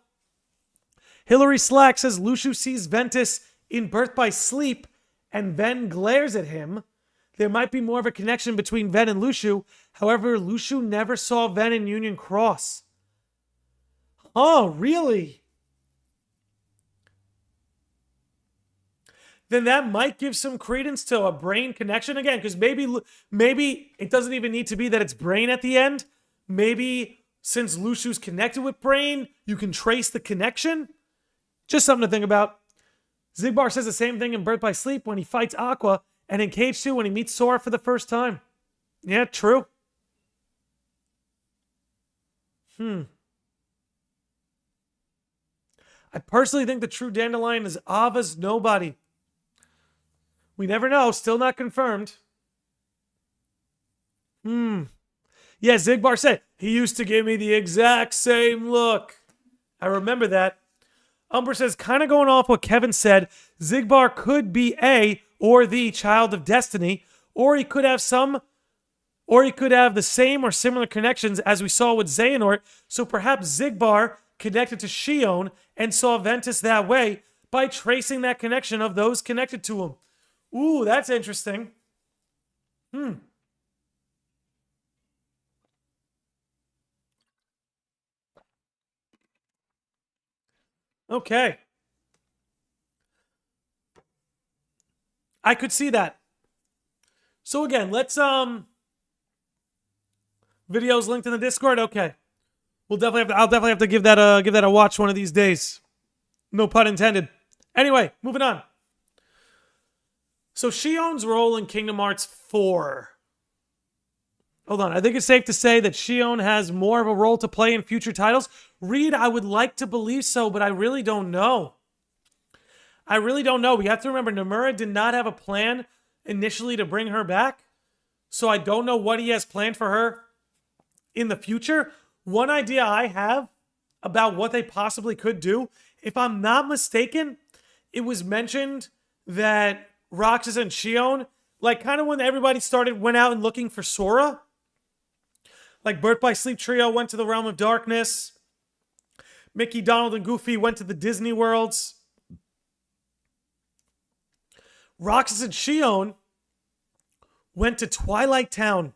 Hillary Slack says Luxu sees Ventus in Birth by Sleep, and Ven glares at him. There might be more of a connection between Ven and Luxu. However, Luxu never saw Ven in Union Cross. Oh, really? Then that might give some credence to a brain connection again, because maybe it doesn't even need to be that it's brain at the end. Maybe since Luxu's connected with brain, you can trace the connection. Just something to think about. Xigbar says the same thing in Birth by Sleep when he fights Aqua, and in Cage 2 when he meets Sora for the first time. Yeah, true. I personally think the true dandelion is Ava's nobody. We never know. Still not confirmed. Yeah, Xigbar said, he used to give me the exact same look. I remember that. Umber says, kind of going off what Kevin said, Xigbar could be a or the child of destiny, or he could have the same or similar connections as we saw with Xehanort. So perhaps Xigbar connected to Shion and saw Ventus that way by tracing that connection of those connected to him. Ooh, that's interesting. Okay. I could see that. So again, let's videos linked in the Discord. Okay. I'll definitely have to give that a watch one of these days. No pun intended. Anyway, moving on. So Shion's role in Kingdom Hearts 4. Hold on. I think it's safe to say that Shion has more of a role to play in future titles. Reed, I would like to believe so, but I really don't know. I really don't know. We have to remember Nomura did not have a plan initially to bring her back. So I don't know what he has planned for her in the future. One idea I have about what they possibly could do, if I'm not mistaken, it was mentioned that Roxas and Shion, like kind of when everybody went out and looking for Sora, like Birth by Sleep Trio went to the Realm of Darkness, Mickey, Donald, and Goofy went to the Disney worlds. Roxas and Shion went to Twilight Town.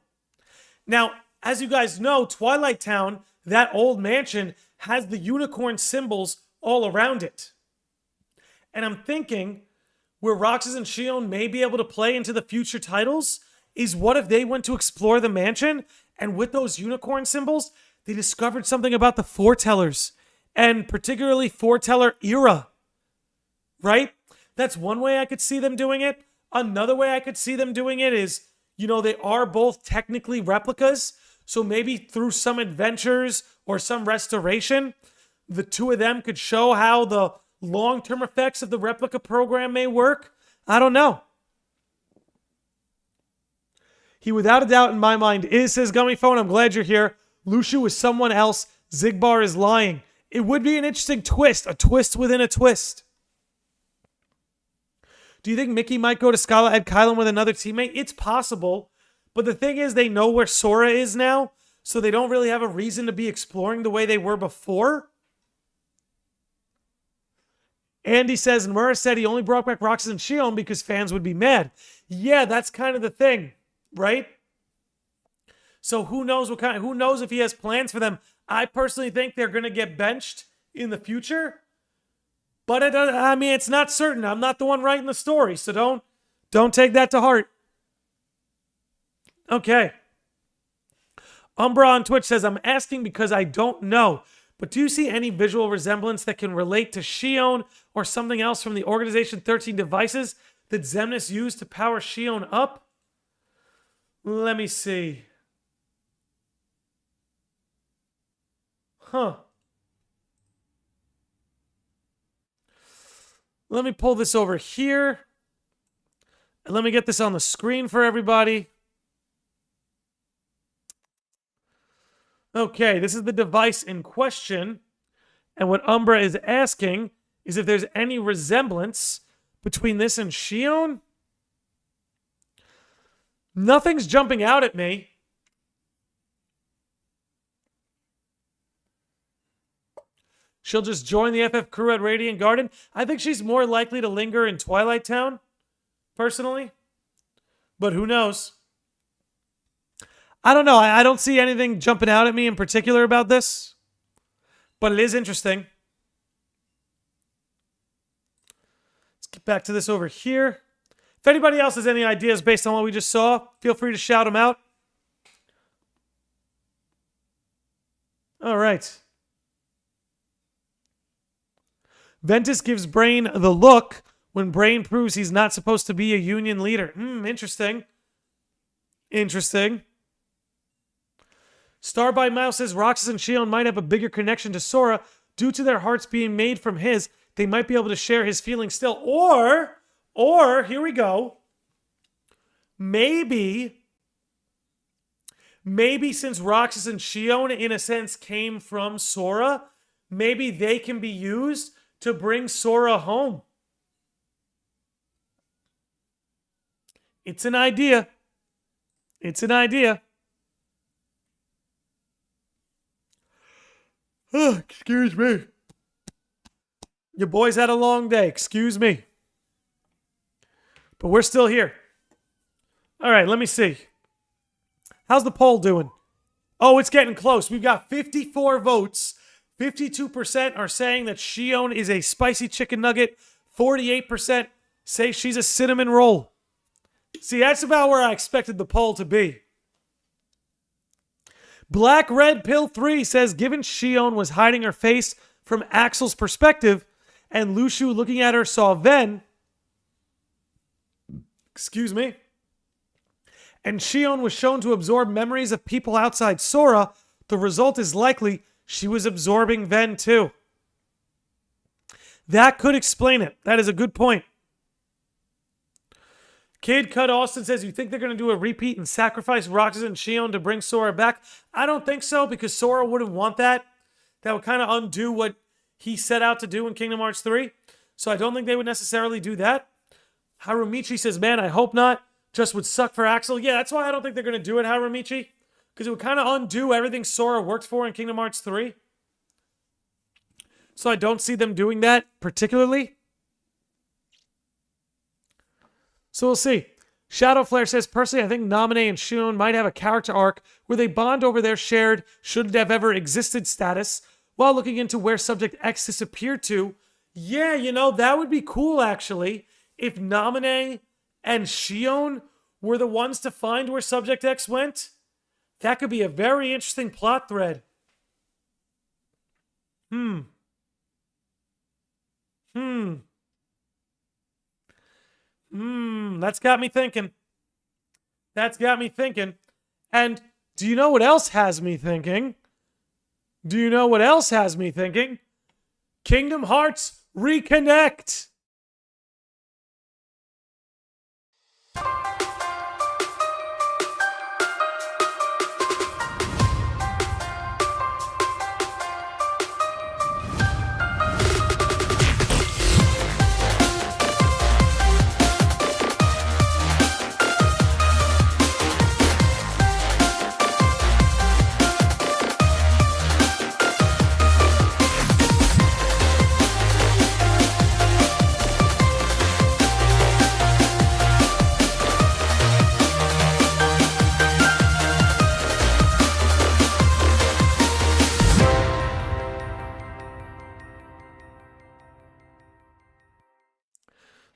Now, as you guys know, Twilight Town, that old mansion, has the unicorn symbols all around it. And I'm thinking where Roxas and Shion may be able to play into the future titles is what if they went to explore the mansion and with those unicorn symbols, they discovered something about the foretellers and particularly foreteller era, right? That's one way I could see them doing it. Another way I could see them doing it is, they are both technically replicas. So maybe through some adventures or some restoration, the two of them could show how the long-term effects of the replica program may work. I don't know. He, without a doubt, in my mind, is his Gummy Phone. I'm glad you're here. Lushu is someone else. Zigbar is lying. It would be an interesting twist. A twist within a twist. Do you think Mickey might go to Scala Ed Kylan with another teammate? It's possible. But the thing is, they know where Sora is now, so they don't really have a reason to be exploring the way they were before. Andy says, Nomura said he only brought back Roxas and Shion because fans would be mad. Yeah, that's kind of the thing, right? So who knows who knows if he has plans for them. I personally think they're going to get benched in the future. But it's not certain. I'm not the one writing the story, so don't take that to heart. Okay. Umbra on Twitch says, I'm asking because I don't know, but do you see any visual resemblance that can relate to Shion or something else from the Organization 13 devices that Xemnas used to power Shion up? Let me see. Let me pull this over here. And let me get this on the screen for everybody. Okay, this is the device in question. And what Umbra is asking is if there's any resemblance between this and Shion. Nothing's jumping out at me. She'll just join the FF crew at Radiant Garden. I think she's more likely to linger in Twilight Town, personally. But who knows? I don't know. I don't see anything jumping out at me in particular about this. But it is interesting. Let's get back to this over here. If anybody else has any ideas based on what we just saw, feel free to shout them out. All right. Ventus gives Brain the look when Brain proves he's not supposed to be a union leader. Interesting. Interesting. Star by Mouse says Roxas and Shion might have a bigger connection to Sora due to their hearts being made from his. They might be able to share his feelings still. Or, here we go. Maybe since Roxas and Shion, in a sense, came from Sora, maybe they can be used to bring Sora home. It's an idea. It's an idea. Oh, excuse me. Your boy's had a long day. Excuse me. But we're still here. All right, let me see. How's the poll doing? Oh, it's getting close. We've got 54 votes. 52% are saying that Shion is a spicy chicken nugget. 48% say she's a cinnamon roll. See, that's about where I expected the poll to be. Black Red Pill 3 says, given Shion was hiding her face from Axel's perspective, and Lushu looking at her saw Ven, excuse me, and Shion was shown to absorb memories of people outside Sora, the result is likely she was absorbing Ven too. That could explain it. That is a good point. Kid Cut Austin says, you think they're going to do a repeat and sacrifice Roxas and Shion to bring Sora back? I don't think so, because Sora wouldn't want that. That would kind of undo what he set out to do in Kingdom Hearts 3. So I don't think they would necessarily do that. Harumichi says, man, I hope not. Just would suck for Axel. Yeah, that's why I don't think they're going to do it, Harumichi. Because it would kind of undo everything Sora worked for in Kingdom Hearts 3. So I don't see them doing that particularly. So we'll see. Shadow Flare says, personally, I think Naminé and Shion might have a character arc where they bond over their shared should have ever existed status while looking into where Subject X disappeared to. Yeah, you know, that would be cool, actually. If Naminé and Shion were the ones to find where Subject X went, that could be a very interesting plot thread. That's got me thinking. That's got me thinking. And do you know what else has me thinking? Do you know what else has me thinking? Kingdom Hearts Reconnect!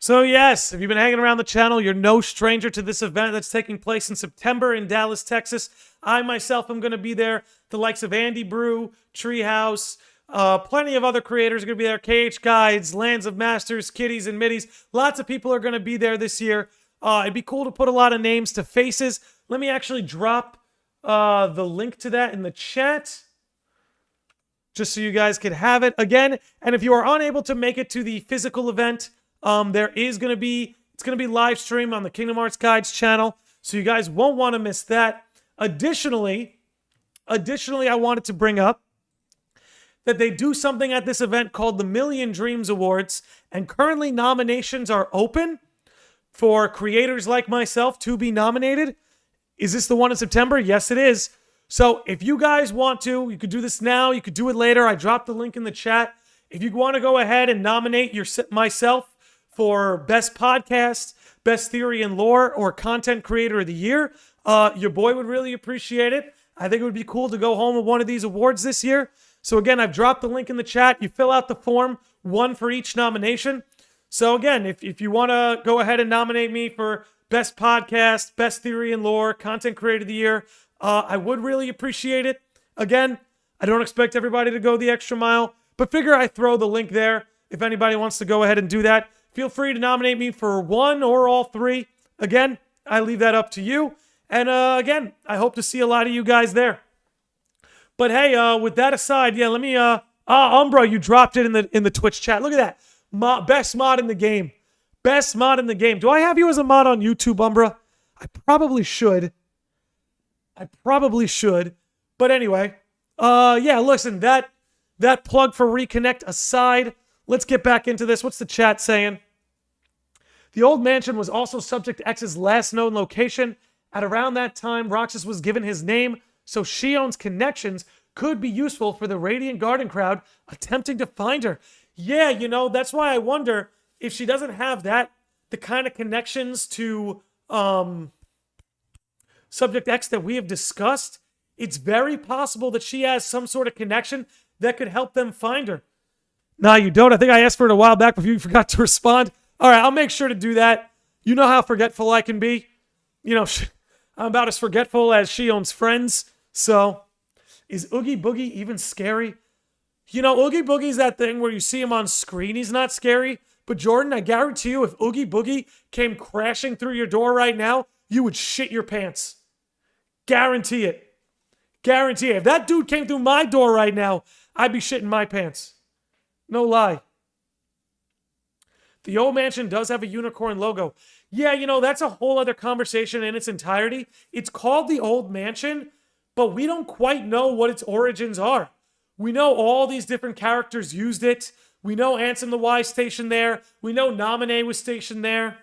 So yes, if you've been hanging around the channel, you're no stranger to this event that's taking place in September in Dallas, Texas. I myself am going to be there. The likes of Andy Brew, Treehouse, plenty of other creators are going to be there. KH Guides, Lands of Masters, Kitties and Middies. Lots of people are going to be there this year. It'd be cool to put a lot of names to faces. Let me actually drop the link to that in the chat, just so you guys can have it again. And if you are unable to make it to the physical event, there is going to be, it's going to be live streamed on the Kingdom Hearts Guides channel, so you guys won't want to miss that. Additionally, I wanted to bring up that they do something at this event called the Million Dreams Awards, and currently nominations are open for creators like myself to be nominated. Is this the one in September? Yes, it is. So if you guys want to, you could do this now, you could do it later. I dropped the link in the chat. If you want to go ahead and nominate myself for Best Podcast, Best Theory and Lore, or Content Creator of the Year, your boy would really appreciate it. I think it would be cool to go home with one of these awards this year. So again, I've dropped the link in the chat. You fill out the form, one for each nomination. So again, if you want to go ahead and nominate me for Best Podcast, Best Theory and Lore, Content Creator of the Year, I would really appreciate it. Again, I don't expect everybody to go the extra mile, but figure I throw the link there. If anybody wants to go ahead and do that, feel free to nominate me for one or all three. Again, I leave that up to you. And again, I hope to see a lot of you guys there. But hey, with that aside, yeah, let me, Umbra, you dropped it in the Twitch chat. Look at that. Best mod in the game. Best mod in the game. Do I have you as a mod on YouTube, Umbra? I probably should. But anyway, yeah, listen, that plug for Reconnect aside, let's get back into this. What's the chat saying? The old mansion was also Subject X's last known location. At around that time, Roxas was given his name, so Shion's connections could be useful for the Radiant Garden crowd attempting to find her. Yeah, you know, that's why I wonder if she doesn't have the kind of connections to Subject X that we have discussed. It's very possible that she has some sort of connection that could help them find her. Nah, you don't. I think I asked for it a while back, but you forgot to respond. All right, I'll make sure to do that. You know how forgetful I can be. You know, I'm about as forgetful as Shion's friends. So, is Oogie Boogie even scary? You know, Oogie Boogie's that thing where you see him on screen, he's not scary. But Jordan, I guarantee you, if Oogie Boogie came crashing through your door right now, you would shit your pants. Guarantee it. Guarantee it. If that dude came through my door right now, I'd be shitting my pants. No lie. The old mansion does have a unicorn logo. Yeah, you know, that's a whole other conversation in its entirety. It's called the old mansion, but we don't quite know what its origins are. We know all these different characters used it. We know Ansem the Wise stationed there. We know Naminé was stationed there.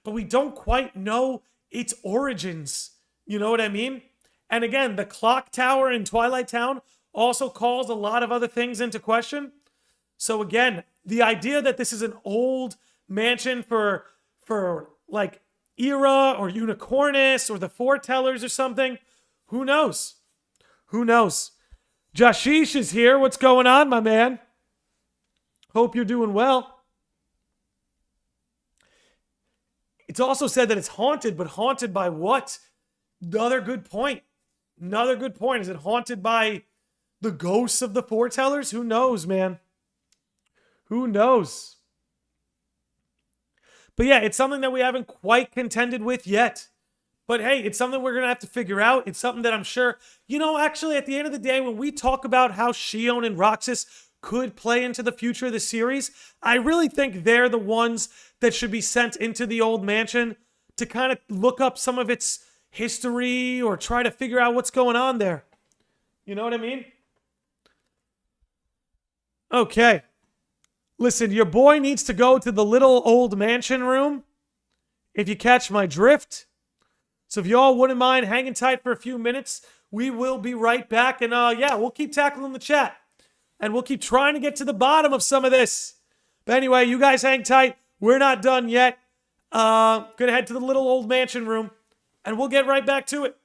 But we don't quite know its origins. You know what I mean? And again, the clock tower in Twilight Town also calls a lot of other things into question. So again, the idea that this is an old mansion for like Era or Unicornus or the Foretellers or something, who knows? Who knows? Jashish is here. What's going on, my man? Hope you're doing well. It's also said that it's haunted, but haunted by what? Another good point. Another good point. Is it haunted by the ghosts of the Foretellers? Who knows, man? Who knows? But yeah, it's something that we haven't quite contended with yet. But hey, it's something we're going to have to figure out. It's something that I'm sure, you know, actually at the end of the day, when we talk about how Shion and Roxas could play into the future of the series, I really think they're the ones that should be sent into the old mansion to kind of look up some of its history or try to figure out what's going on there. You know what I mean? Okay. Listen, your boy needs to go to the little old mansion room, if you catch my drift. So if y'all wouldn't mind hanging tight for a few minutes, we will be right back. And yeah, we'll keep tackling the chat. And we'll keep trying to get to the bottom of some of this. But anyway, you guys hang tight. We're not done yet. Gonna head to the little old mansion room. And we'll get right back to it.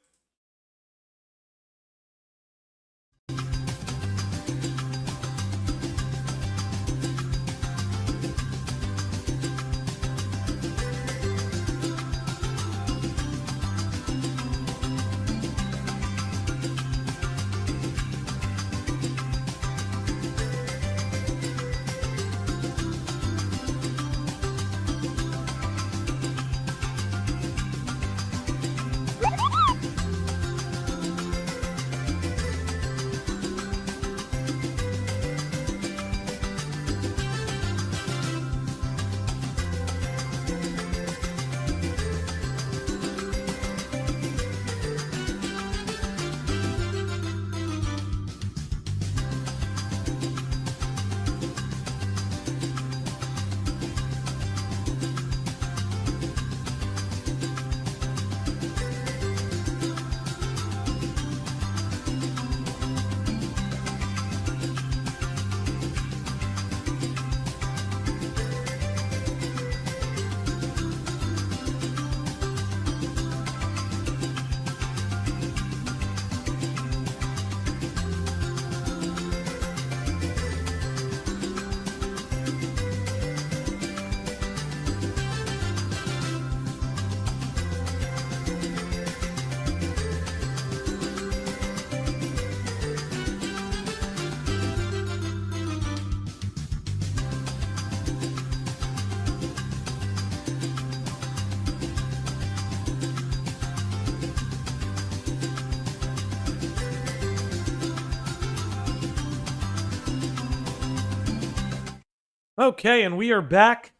Okay, and we are back.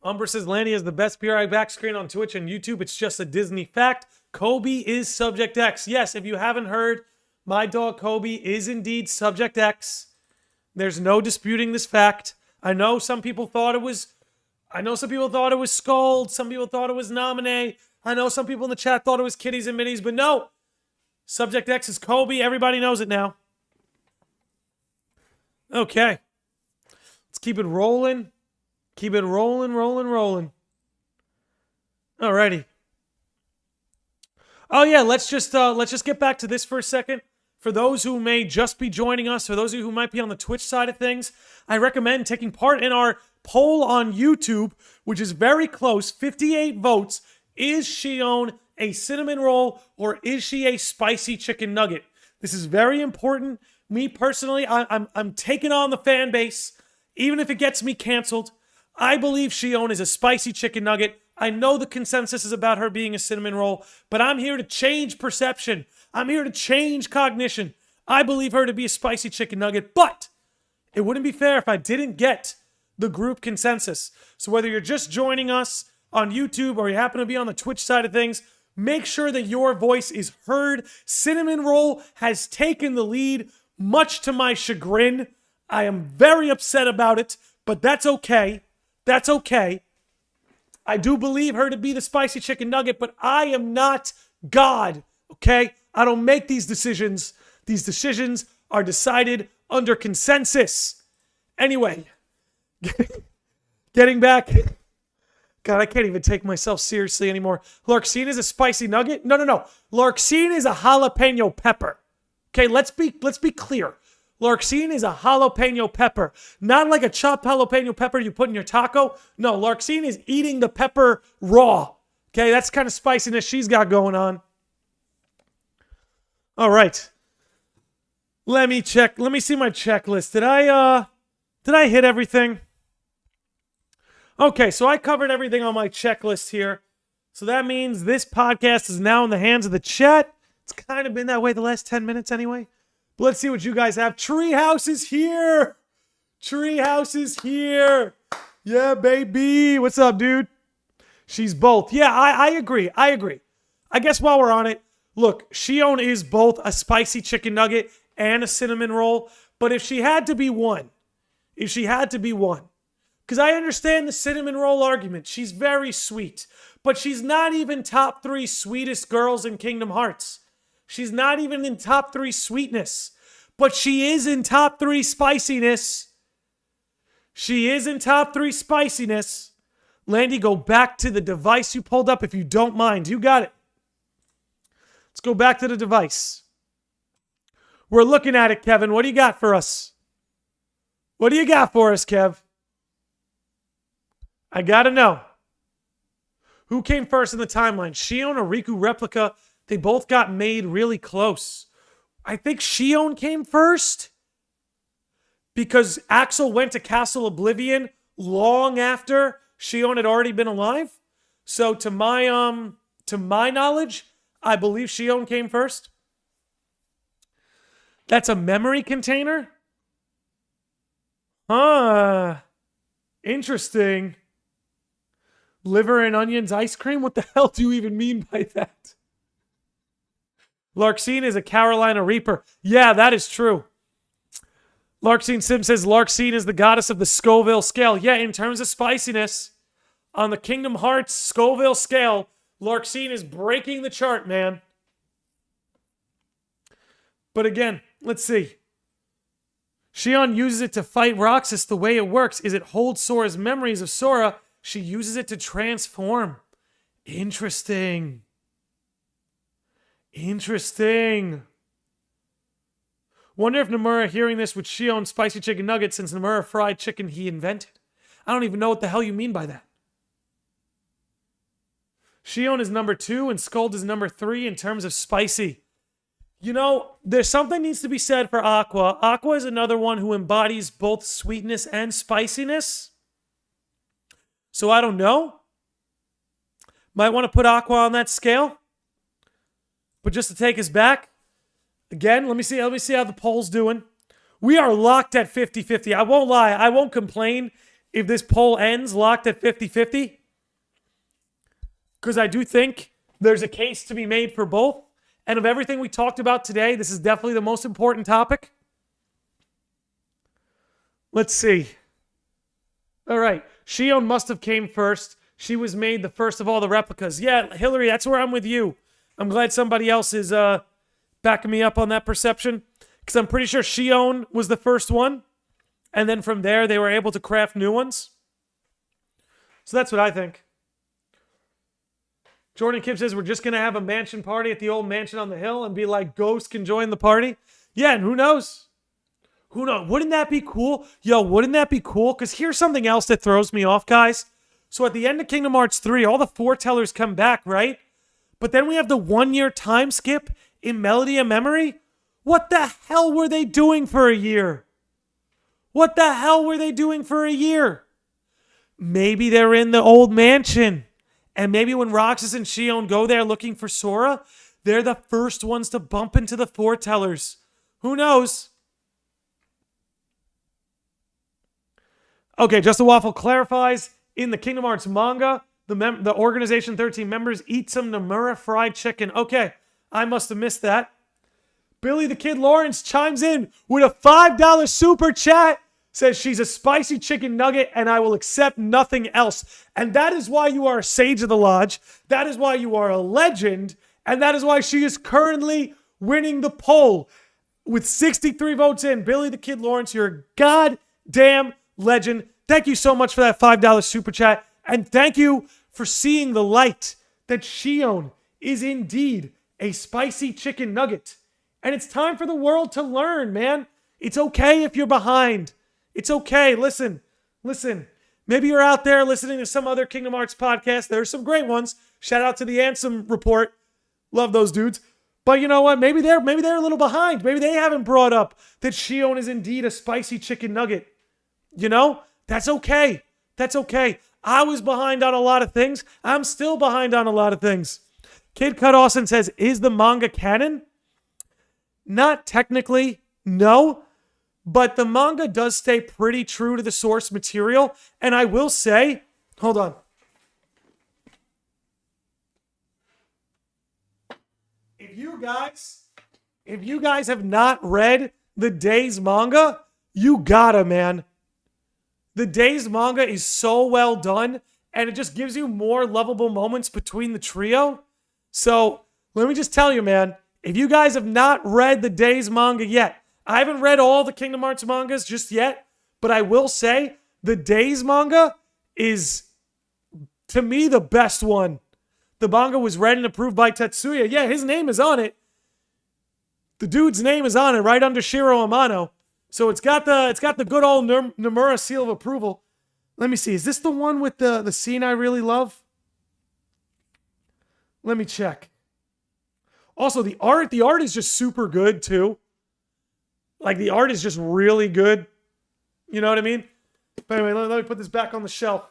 Umbra says Lanny has the best PRI back screen on Twitch and YouTube. It's just a Disney fact. Kobe is Subject X. Yes, if you haven't heard, my dog Kobe is indeed Subject X. There's no disputing this fact. I know some people thought it was Scald. Some people thought it was Naminé. I know some people in the chat thought it was Kitties and Minnies, but no. Subject X is Kobe. Everybody knows it now. Okay. Let's keep it rolling. Keep it rolling. Alrighty. Oh yeah, let's just get back to this for a second. For those who may just be joining us, for those of you who might be on the Twitch side of things, I recommend taking part in our poll on YouTube, which is very close. 58 votes. Is Shion a cinnamon roll or is she a spicy chicken nugget? This is very important. Me personally, I'm taking on the fan base, even if it gets me canceled. I believe Shion is a spicy chicken nugget. I know the consensus is about her being a cinnamon roll, but I'm here to change perception. I'm here to change cognition. I believe her to be a spicy chicken nugget, but it wouldn't be fair if I didn't get the group consensus. So whether you're just joining us on YouTube or you happen to be on the Twitch side of things, make sure that your voice is heard. Cinnamon roll has taken the lead, much to my chagrin. I am very upset about it, but that's okay. That's okay. I do believe her to be the spicy chicken nugget, but I am not God, okay? I don't make these decisions. These decisions are decided under consensus. Anyway, getting back. God, I can't even take myself seriously anymore. Larxene is a spicy nugget? No. Larxene is a jalapeno pepper. Okay, let's be clear. Larxene is a jalapeno pepper. Not like a chopped jalapeno pepper you put in your taco. No, Larxene is eating the pepper raw. Okay, that's the kind of spiciness she's got going on. All right. Let me check. Let me see my checklist. Did I hit everything? Okay, so I covered everything on my checklist here. So that means this podcast is now in the hands of the chat. It's kind of been that way the last 10 minutes anyway. But let's see what you guys have. Treehouse is here. Treehouse is here. Yeah, baby. What's up, dude? She's both. Yeah, I agree. I guess while we're on it, look, Shion is both a spicy chicken nugget and a cinnamon roll. But if she had to be one, because I understand the cinnamon roll argument. She's very sweet. But she's not even top 3 sweetest girls in Kingdom Hearts. She's not even in top 3 sweetness. But she is in top 3 spiciness. Landy, go back to the device you pulled up if you don't mind. You got it. Let's go back to the device. We're looking at it, Kevin. What do you got for us? What do you got for us, Kev? I gotta know. Who came first in the timeline? Shion or Riku Replica? They both got made really close. I think Shion came first because Axel went to Castle Oblivion long after Shion had already been alive. So to my knowledge, I believe Shion came first. That's a memory container? Interesting. Liver and onions ice cream? What the hell do you even mean by that? Larxene is a Carolina Reaper. Yeah, that is true. Larxene Sim says Larxene is the goddess of the Scoville scale. Yeah, in terms of spiciness, on the Kingdom Hearts Scoville scale, Larxene is breaking the chart, man. But again, let's see. Shion uses it to fight Roxas. The way it works is it holds Sora's memories of Sora. She uses it to transform. Interesting. Wonder if Nomura hearing this with Shion spicy chicken nuggets since Nomura fried chicken he invented. I don't even know what the hell you mean by that. Shion is number 2 and Skuld is number 3 in terms of spicy. You know, there's something needs to be said for Aqua. Aqua is another one who embodies both sweetness and spiciness. So I don't know. Might want to put Aqua on that scale. But just to take us back, again, let me see how the poll's doing. We are locked at 50-50. I won't lie. I won't complain if this poll ends locked at 50-50. Because I do think there's a case to be made for both. And of everything we talked about today, this is definitely the most important topic. Let's see. All right. Shion must have came first. She was made the first of all the replicas. Yeah, Hillary, that's where I'm with you. I'm glad somebody else is backing me up on that perception. Because I'm pretty sure Shion was the first one. And then from there, they were able to craft new ones. So that's what I think. Jordan Kim says, we're just going to have a mansion party at the old mansion on the hill and be like, Ghost can join the party. Yeah, and who knows? Who knows? Wouldn't that be cool? Yo, wouldn't that be cool? Because here's something else that throws me off, guys. So at the end of Kingdom Hearts 3, all the foretellers come back, right? But then we have the 1-year time skip in Melody of Memory. What the hell were they doing for a year? Maybe they're in the old mansion And maybe when Roxas and Shion go there looking for Sora, they're the first ones to bump into the foretellers. Who knows? Okay, Just a Waffle clarifies, in the Kingdom Hearts manga, the Organization 13 members eat some Nomura fried chicken. Okay, I must have missed that. Billy the Kid Lawrence chimes in with a $5 super chat. Says she's a spicy chicken nugget and I will accept nothing else. And that is why you are a Sage of the Lodge. That is why you are a legend. And that is why she is currently winning the poll. With 63 votes in, Billy the Kid Lawrence, you're a goddamn legend. Thank you so much for that $5 super chat. And thank you for seeing the light that Shion is indeed a spicy chicken nugget. And it's time for the world to learn, man. It's okay if you're behind. It's okay. Listen. Maybe you're out there listening to some other Kingdom Hearts podcast. There are some great ones. Shout out to the Ansem Report. Love those dudes. But you know what? Maybe they're a little behind. Maybe they haven't brought up that Shion is indeed a spicy chicken nugget. You know? That's okay. That's okay. I was behind on a lot of things. I'm still behind on a lot of things. Kid Cut Austin says, is the manga canon? Not technically, no. But the manga does stay pretty true to the source material. And I will say, hold on. If you guys have not read the Days manga, you gotta, man. The Days manga is so well done, and it just gives you more lovable moments between the trio. So let me just tell you, man, if you guys have not read the Days manga yet, I haven't read all the Kingdom Hearts mangas just yet, but I will say the Days manga is, to me, the best one. The manga was read and approved by Tetsuya. Yeah, his name is on it. The dude's name is on it, right under Shiro Amano. So it's got the good old Nomura seal of approval. Let me see. Is this the one with the scene I really love? Let me check. Also, the art is just super good too. Like, the art is just really good. You know what I mean? But anyway, let me put this back on the shelf.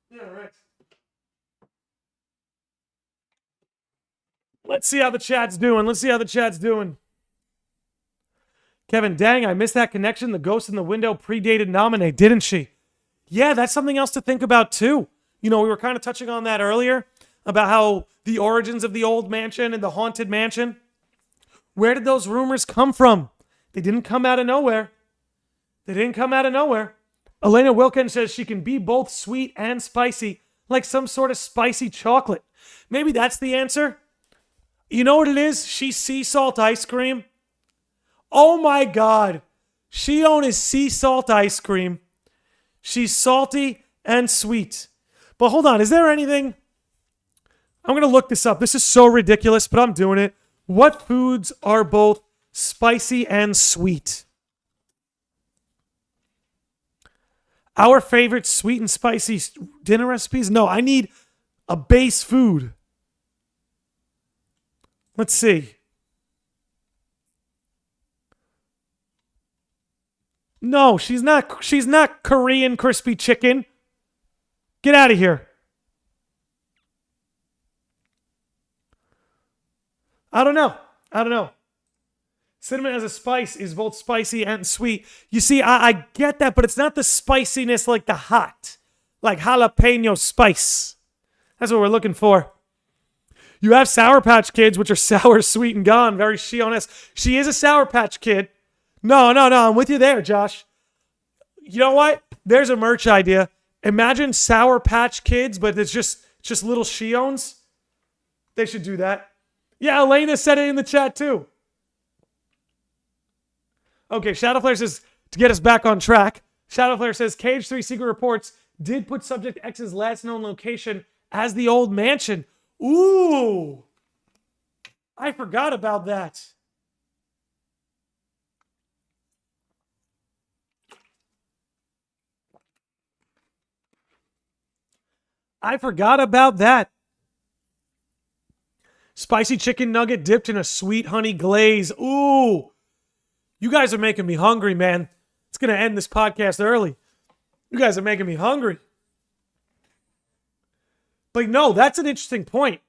Yeah, right. Let's see how the chat's doing. Kevin, dang, I missed that connection. The ghost in the window predated Nominate, didn't she? Yeah, that's something else to think about too. You know, we were kind of touching on that earlier about how the origins of the old mansion and the haunted mansion. Where did those rumors come from? They didn't come out of nowhere. Elena Wilkins says she can be both sweet and spicy, like some sort of spicy chocolate. Maybe that's the answer. You know what it is? She's sea salt ice cream. Oh my God. Shion is sea salt ice cream. She's salty and sweet. But hold on, is there anything? I'm going to look this up. This is so ridiculous, but I'm doing it. What foods are both spicy and sweet? Our favorite sweet and spicy dinner recipes? No, I need a base food. Let's see. No, she's not Korean crispy chicken. Get out of here. I don't know. Cinnamon as a spice is both spicy and sweet. You see, I get that, but it's not the spiciness like the hot. Like jalapeno spice. That's what we're looking for. You have Sour Patch Kids, which are sour, sweet, and gone. Very Shion-esque. She is a Sour Patch Kid. No. I'm with you there, Josh. You know what? There's a merch idea. Imagine Sour Patch Kids, but it's just little Shions. They should do that. Yeah, Elena said it in the chat too. Okay, Shadowflare says, to get us back on track, Shadowflare says, Cage 3 Secret Reports did put Subject X's last known location as the old mansion. Ooh! I forgot about that. Spicy chicken nugget dipped in a sweet honey glaze. Ooh! You guys are making me hungry, man. It's going to end this podcast early. You guys are making me hungry. But no, that's an interesting point.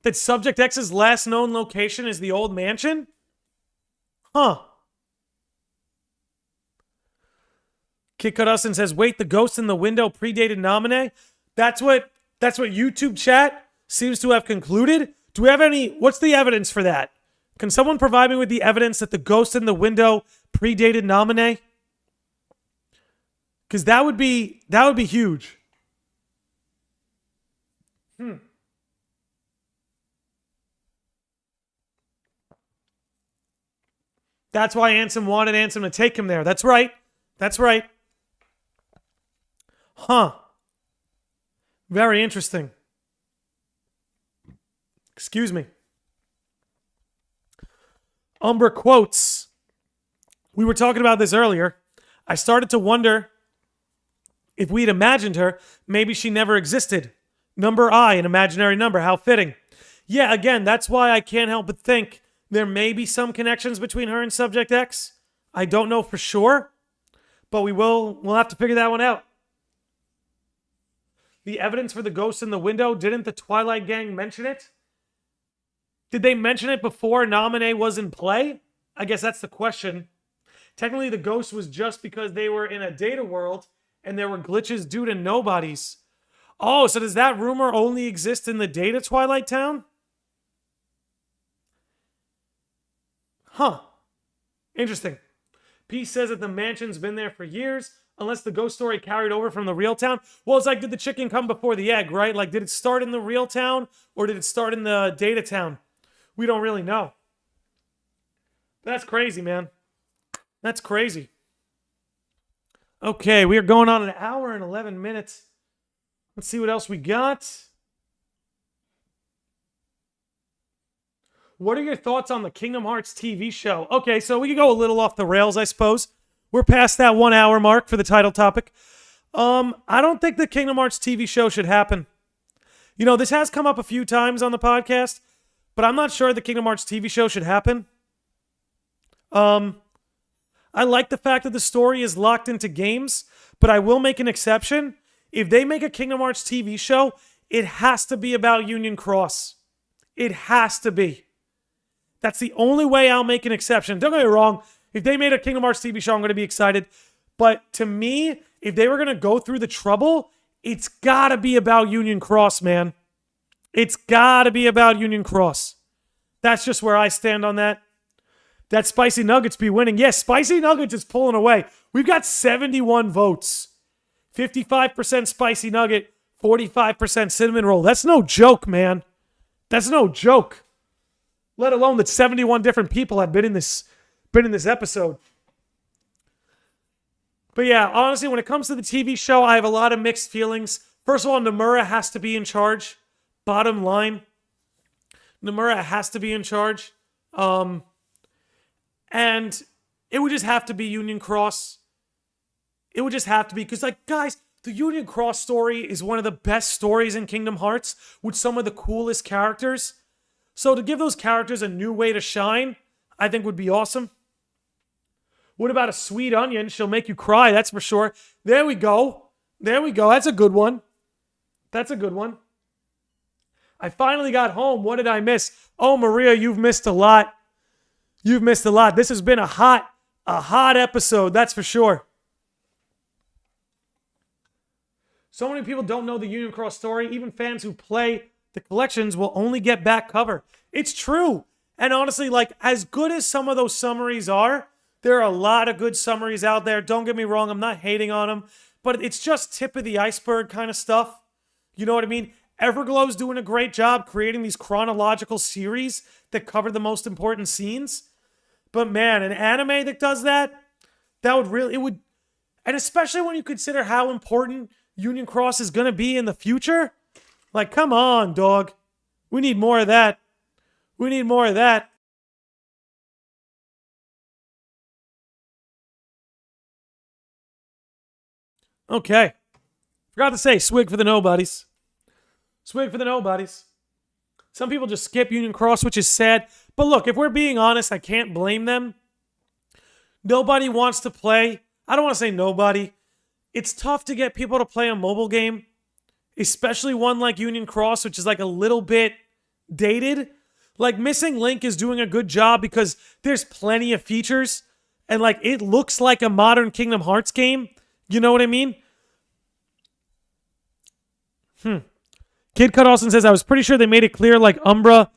That Subject X's last known location is the old mansion? Huh. Kid Cuddustin says, wait, the ghost in the window predated Naminé? That's what YouTube chat seems to have concluded. Do we have what's the evidence for that? Can someone provide me with the evidence that the ghost in the window predated Naminé? Because that would be huge. That's why Ansem wanted Ansem to take him there. That's right. That's right. Huh. Very interesting. Excuse me. Umbra quotes. We were talking about this earlier. I started to wonder if we'd imagined her, maybe she never existed. Number I, an imaginary number. How fitting. Yeah, again, that's why I can't help but think there may be some connections between her and Subject X. I don't know for sure, but we'll have to figure that one out. The evidence for the ghost in the window, didn't the Twilight Gang mention it? Did they mention it before Naminé was in play? I guess that's the question. Technically, the ghost was just because they were in a data world and there were glitches due to nobodies. Oh, so does that rumor only exist in the data Twilight Town? Huh. Interesting. P says that the mansion's been there for years, unless the ghost story carried over from the real town. Well, it's like, did the chicken come before the egg, right? Like, did it start in the real town or did it start in the data town? We don't really know. That's crazy, man. That's crazy. Okay, we are going on an hour and 11 minutes. Let's see what else we got. What are your thoughts on the Kingdom Hearts TV show? Okay, so we can go a little off the rails, I suppose. We're past that 1 hour mark for the title topic. I don't think the Kingdom Hearts TV show should happen. You know, this has come up a few times on the podcast, but I'm not sure the Kingdom Hearts TV show should happen. I like the fact that the story is locked into games, but I will make an exception. If they make a Kingdom Hearts TV show, it has to be about Union Cross. It has to be. That's the only way I'll make an exception. Don't get me wrong. If they made a Kingdom Hearts TV show, I'm going to be excited. But to me, if they were going to go through the trouble, it's got to be about Union Cross, man. It's got to be about Union Cross. That's just where I stand on that. That Spicy Nuggets be winning. Yes, Spicy Nuggets is pulling away. We've got 71 votes. 55% Spicy Nugget, 45% Cinnamon Roll. That's no joke, man. That's no joke. Let alone that 71 different people have been in this episode. But yeah, honestly, when it comes to the TV show, I have a lot of mixed feelings. First of all, Nomura has to be in charge. Bottom line, Nomura has to be in charge. And it would just have to be Union Cross. It would just have to be, because, like, guys, the Union Cross story is one of the best stories in Kingdom Hearts with some of the coolest characters. So to give those characters a new way to shine, I think would be awesome. What about a Sweet Onion? She'll make you cry, that's for sure. There we go. There we go. That's a good one. That's a good one. I finally got home. What did I miss? Oh, Maria, you've missed a lot. You've missed a lot. This has been a hot episode, that's for sure. So many people don't know the Union Cross story. Even fans who play the collections will only get back cover. It's true. And honestly, like, as good as some of those summaries are, there are a lot of good summaries out there. Don't get me wrong. I'm not hating on them. But it's just tip of the iceberg kind of stuff. You know what I mean? Everglow's doing a great job creating these chronological series that cover the most important scenes. But man, an anime that does that would really, it would, and especially when you consider how important Union Cross is going to be in the future. Like, come on, dog. We need more of that. We need more of that. Okay. Forgot to say, swig for the nobodies. Swig for the nobodies. Some people just skip Union Cross, which is sad. But look, if we're being honest, I can't blame them. Nobody wants to play. I don't want to say nobody. It's tough to get people to play a mobile game. especially one like Union Cross, which is like a little bit dated. Like Missing Link is doing a good job because there's plenty of features and like it looks like a modern Kingdom Hearts game. You know what I mean? Kid Cut Austin says, I was pretty sure they made it clear like Umbra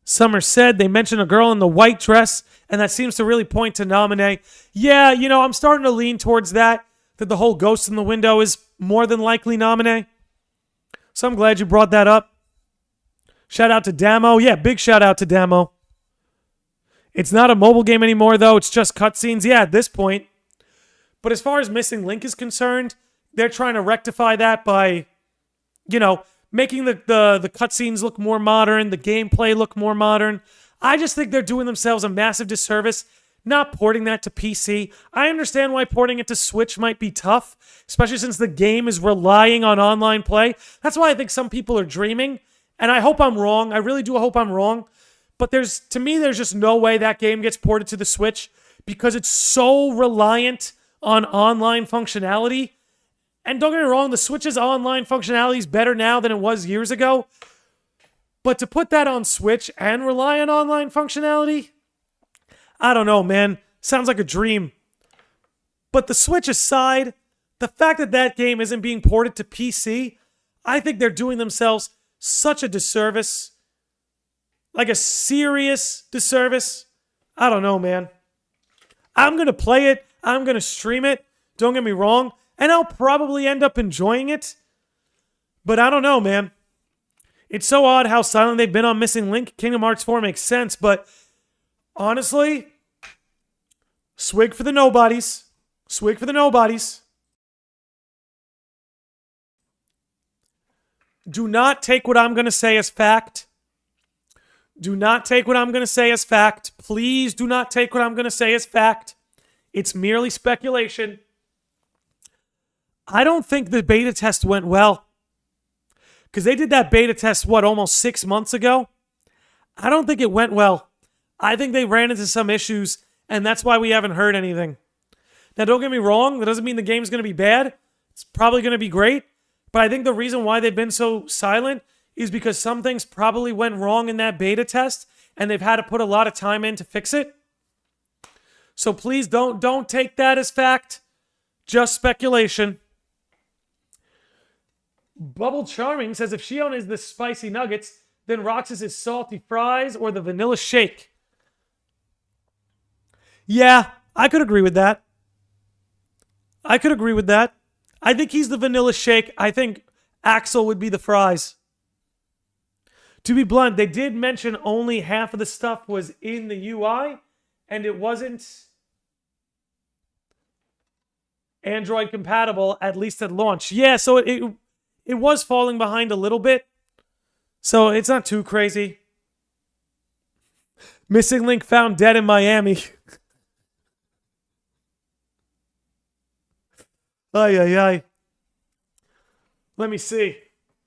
Summer said. They mentioned a girl in the white dress, and that seems to really point to Naminé. Yeah, you know, I'm starting to lean towards that the whole ghost in the window is more than likely Naminé. So I'm glad you brought that up. Shout out to Damo. Yeah, big shout out to Damo. It's not a mobile game anymore, though. It's just cutscenes. Yeah, at this point. But as far as Missing Link is concerned, they're trying to rectify that by, you know, making the cutscenes look more modern, the gameplay look more modern. I just think they're doing themselves a massive disservice not porting that to PC. I understand why porting it to Switch might be tough, especially since the game is relying on online play. That's why I think some people are dreaming, and I hope I'm wrong. I really do hope I'm wrong. But to me, there's just no way that game gets ported to the Switch because it's so reliant on online functionality. And don't get me wrong, the Switch's online functionality is better now than it was years ago. But to put that on Switch and rely on online functionality, I don't know, man. Sounds like a dream. But the Switch aside, the fact that that game isn't being ported to PC, I think they're doing themselves such a disservice. Like a serious disservice. I don't know, man. I'm going to play it. I'm going to stream it. Don't get me wrong. And I'll probably end up enjoying it. But I don't know, man. It's so odd how silent they've been on Missing Link. Kingdom Hearts 4 makes sense, but honestly, swig for the nobodies. Swig for the nobodies. Do not take what I'm going to say as fact. Do not take what I'm going to say as fact. Please do not take what I'm going to say as fact. It's merely speculation. I don't think the beta test went well. Because they did that beta test, almost 6 months ago? I don't think it went well. I think they ran into some issues, and that's why we haven't heard anything. Now, don't get me wrong. That doesn't mean the game's going to be bad. It's probably going to be great. But I think the reason why they've been so silent is because some things probably went wrong in that beta test, and they've had to put a lot of time in to fix it. So please don't take that as fact. Just speculation. Bubble Charming says, if Shion is the spicy nuggets, then Roxas is salty fries or the vanilla shake. Yeah, I could agree with that. I think he's the vanilla shake. I think Axel would be the fries. To be blunt, they did mention only half of the stuff was in the UI, and it wasn't Android compatible, at least at launch. Yeah, so it was falling behind a little bit. So it's not too crazy. Missing Link found dead in Miami. Ay, ay, ay. Let me see.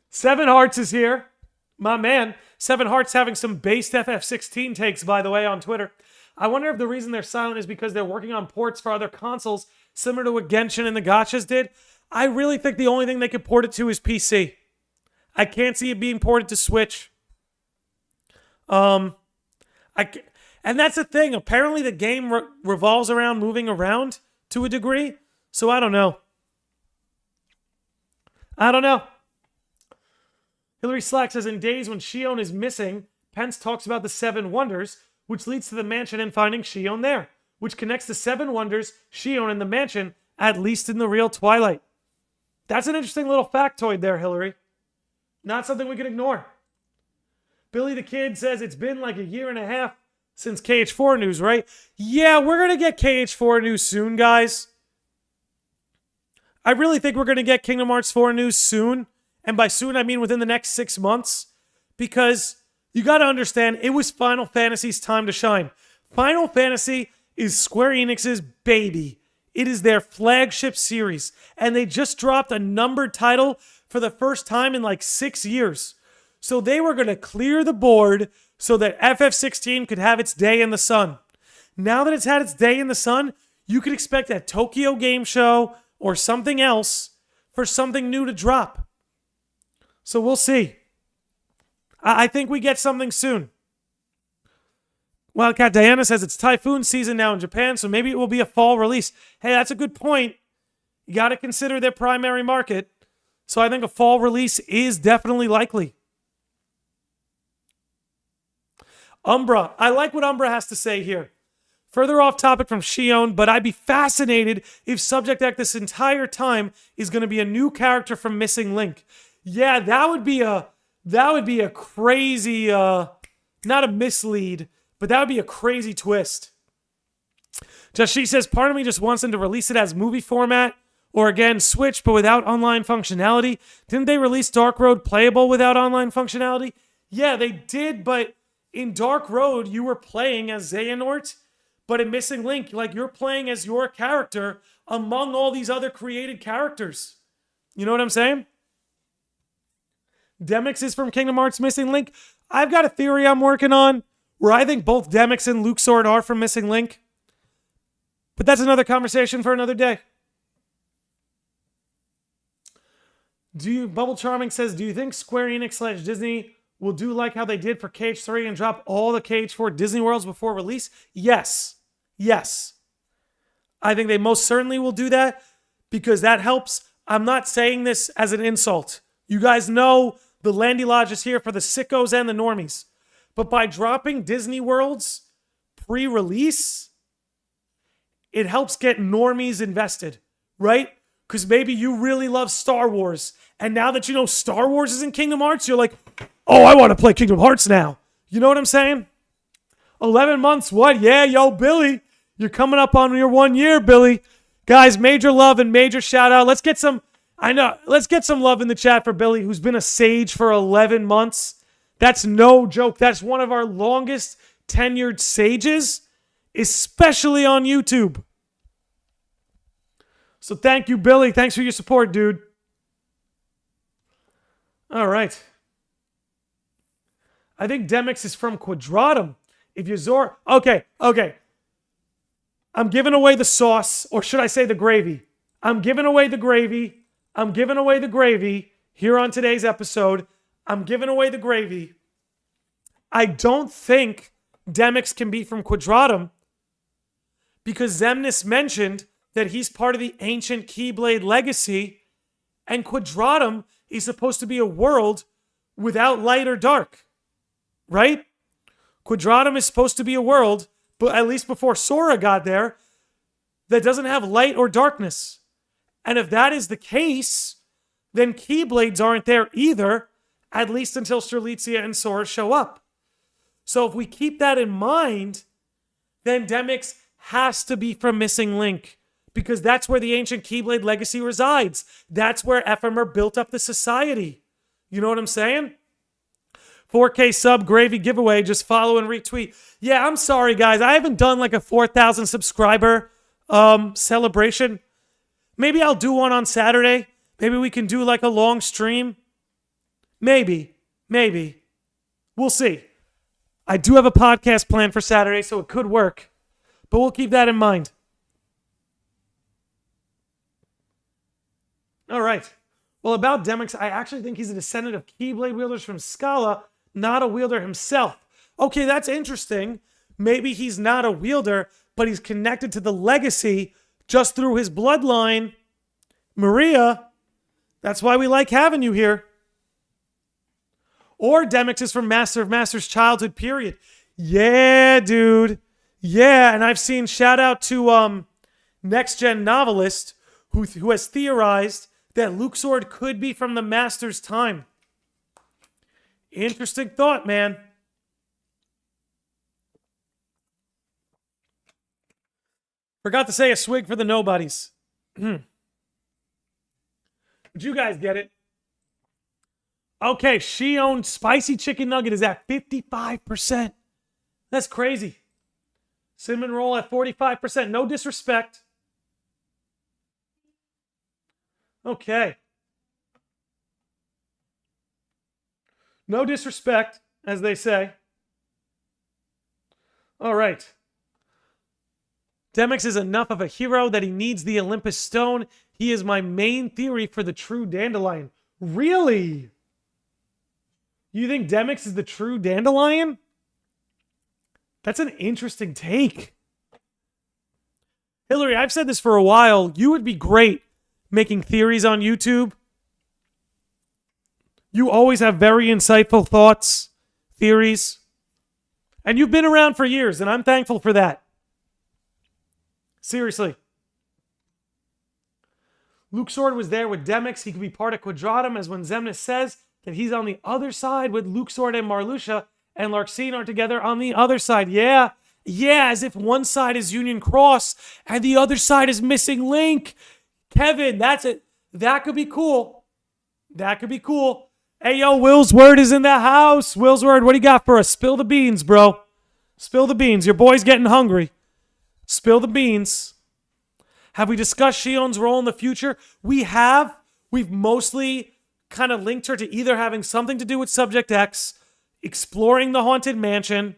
Seven Hearts is here. My man. Seven Hearts having some based FF16 takes, by the way, on Twitter. I wonder if the reason they're silent is because they're working on ports for other consoles, similar to what Genshin and the Gachas did. I really think the only thing they could port it to is PC. I can't see it being ported to Switch. And that's the thing. Apparently the game revolves around moving around to a degree. So I don't know. Hillary Slack says, in days when Shion is missing, Pence talks about the Seven Wonders, which leads to the mansion and finding Shion there, which connects the Seven Wonders, Shion, and the mansion, at least in the real Twilight. That's an interesting little factoid there, Hillary. Not something we can ignore. Billy the Kid says, it's been like a year and a half since KH4 news, right? Yeah, we're going to get KH4 news soon, guys. I really think we're going to get Kingdom Hearts 4 news soon. And by soon, I mean within the next 6 months. Because you got to understand, it was Final Fantasy's time to shine. Final Fantasy is Square Enix's baby. It is their flagship series. And they just dropped a numbered title for the first time in like 6 years. So they were going to clear the board so that FF16 could have its day in the sun. Now that it's had its day in the sun, you could expect a Tokyo Game Show or something else for something new to drop. So we'll see. I think we get something soon. Wildcat Diana says it's typhoon season now in Japan, so maybe it will be a fall release. Hey, that's a good point. You got to consider their primary market. So I think a fall release is definitely likely. Umbra. I like what Umbra has to say here. Further off topic from Shion, but I'd be fascinated if Subject Act this entire time is going to be a new character from Missing Link. Yeah, that would be a crazy, not a mislead, but that would be a crazy twist. Just she says, part of me just wants them to release it as movie format, or again, Switch, but without online functionality. Didn't they release Dark Road playable without online functionality? Yeah, they did, but in Dark Road, you were playing as Xehanort, but in Missing Link, like, you're playing as your character among all these other created characters. You know what I'm saying? Demix is from Kingdom Hearts Missing Link. I've got a theory I'm working on where I think both Demix and Luxord are from Missing Link. But that's another conversation for another day. Bubble Charming says, do you think Square Enix / Disney will do like how they did for KH3 and drop all the KH4 Disney Worlds before release? Yes. Yes. I think they most certainly will do that because that helps. I'm not saying this as an insult. You guys know the Landy Lodge is here for the sickos and the normies. But by dropping Disney Worlds pre-release, it helps get normies invested, right? Because maybe you really love Star Wars. And now that you know Star Wars is in Kingdom Hearts, you're like, oh, I want to play Kingdom Hearts now. You know what I'm saying? 11 months, what? Yeah, yo, Billy. You're coming up on your 1 year, Billy. Guys, major love and major shout out. Let's get some love in the chat for Billy, who's been a sage for 11 months. That's no joke. That's one of our longest tenured sages, especially on YouTube. So thank you, Billy. Thanks for your support, dude. All right. I think Demix is from Quadratum. If you're Zora... Okay. I'm giving away the sauce, or should I say the gravy? I'm giving away the gravy here on today's episode. I'm giving away the gravy. I don't think Demix can be from Quadratum because Zemnis mentioned that he's part of the ancient Keyblade legacy, and Quadratum is supposed to be a world without light or dark, right? Quadratum is supposed to be a world, but at least before Sora got there, that doesn't have light or darkness. And if that is the case, then Keyblades aren't there either, at least until Strelitzia and Sora show up. So if we keep that in mind, then Demix has to be from Missing Link, because that's where the ancient Keyblade legacy resides. That's where Ephemer built up the society. You know what I'm saying? 4K sub gravy giveaway. Just follow and retweet. Yeah, I'm sorry, guys. I haven't done like a 4,000 subscriber celebration. Maybe I'll do one on Saturday. Maybe we can do like a long stream. Maybe. We'll see. I do have a podcast planned for Saturday, so it could work. But we'll keep that in mind. All right. Well, about Demix, I actually think he's a descendant of Keyblade wielders from Scala, not a wielder himself. Okay, that's interesting. Maybe he's not a wielder, but he's connected to the legacy just through his bloodline. Maria, that's why we like having you here. Or Demix is from Master of Masters' childhood period. Yeah, dude. Yeah, and I've seen shout out to Next Gen Novelist who has theorized that Luxord could be from the Master's time. Interesting thought, man. Forgot to say a swig for the nobodies. Did you guys get it? Okay, Shion spicy chicken nugget is at 55%. That's crazy. Cinnamon roll at 45%. No disrespect. Okay. No disrespect, as they say. All right. Demix is enough of a hero that he needs the Olympus Stone. He is my main theory for the true Dandelion. Really? You think Demyx is the true Dandelion? That's an interesting take. Hillary, I've said this for a while. You would be great making theories on YouTube. You always have very insightful thoughts, theories. And you've been around for years, and I'm thankful for that. Seriously. Luke Sword was there with Demyx. He could be part of Quadratum, as when Xemnas says that he's on the other side with Luke Sword and Marluxia, and Larxene are together on the other side. Yeah, as if one side is Union Cross and the other side is Missing Link. Kevin, that's it. That could be cool. That could be cool. Hey, yo, Will's Word is in the house. Will's Word, what do you got for us? Spill the beans, bro. Spill the beans. Your boy's getting hungry. Spill the beans. Have we discussed Shion's role in the future? We have. We've mostly kind of linked her to either having something to do with Subject X, exploring the Haunted Mansion,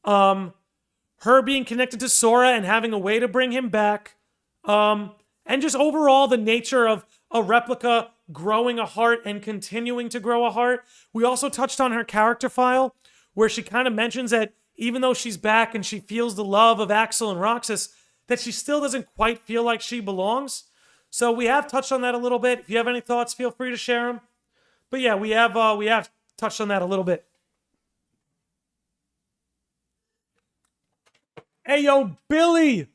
her being connected to Sora and having a way to bring him back, and just overall the nature of a replica growing a heart and continuing to grow a heart. We also touched on her character file, where she kind of mentions that even though she's back and she feels the love of Axel and Roxas, that she still doesn't quite feel like she belongs. So we have touched on that a little bit. If you have any thoughts, feel free to share them. But yeah, we have touched on that a little bit. Hey, yo, Billy.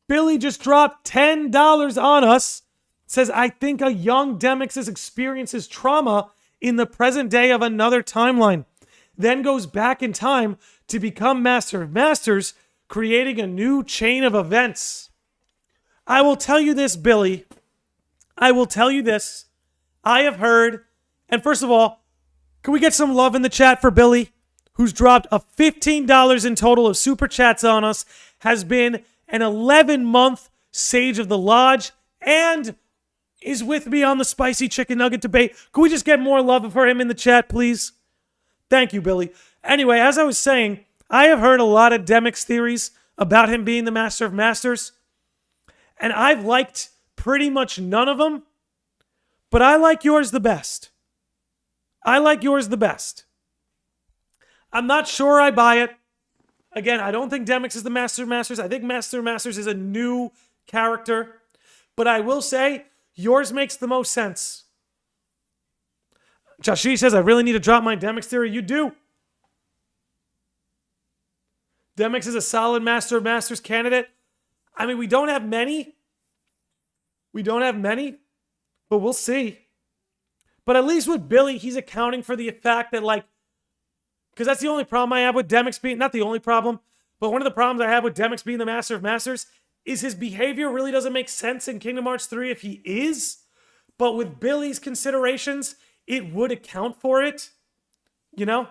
Billy just dropped $10 on us. Says, I think a young Demyx experiences trauma in the present day of another timeline, then goes back in time to become Master of Masters, creating a new chain of events. I will tell you this, Billy. I will tell you this. I have heard, and first of all, can we get some love in the chat for Billy, who's dropped a $15 in total of super chats on us, has been an 11-month Sage of the Lodge, and is with me on the spicy chicken nugget debate. Can we just get more love for him in the chat, please? Thank you, Billy. Anyway, as I was saying, I have heard a lot of Demyx theories about him being the Master of Masters, and I've liked pretty much none of them, but I like yours the best. I like yours the best. I'm not sure I buy it. Again, I don't think Demyx is the Master of Masters. I think Master of Masters is a new character, but I will say yours makes the most sense. Joshi says, I really need to drop my Demyx theory. You do. Demyx is a solid Master of Masters candidate. I mean, we don't have many. But we'll see. But at least with Billy, he's accounting for the fact that, like, because that's the only problem I have with Demyx being, not the only problem, but one of the problems I have with Demyx being the Master of Masters is his behavior really doesn't make sense in Kingdom Hearts 3 if he is. But with Billy's considerations, it would account for it. You know?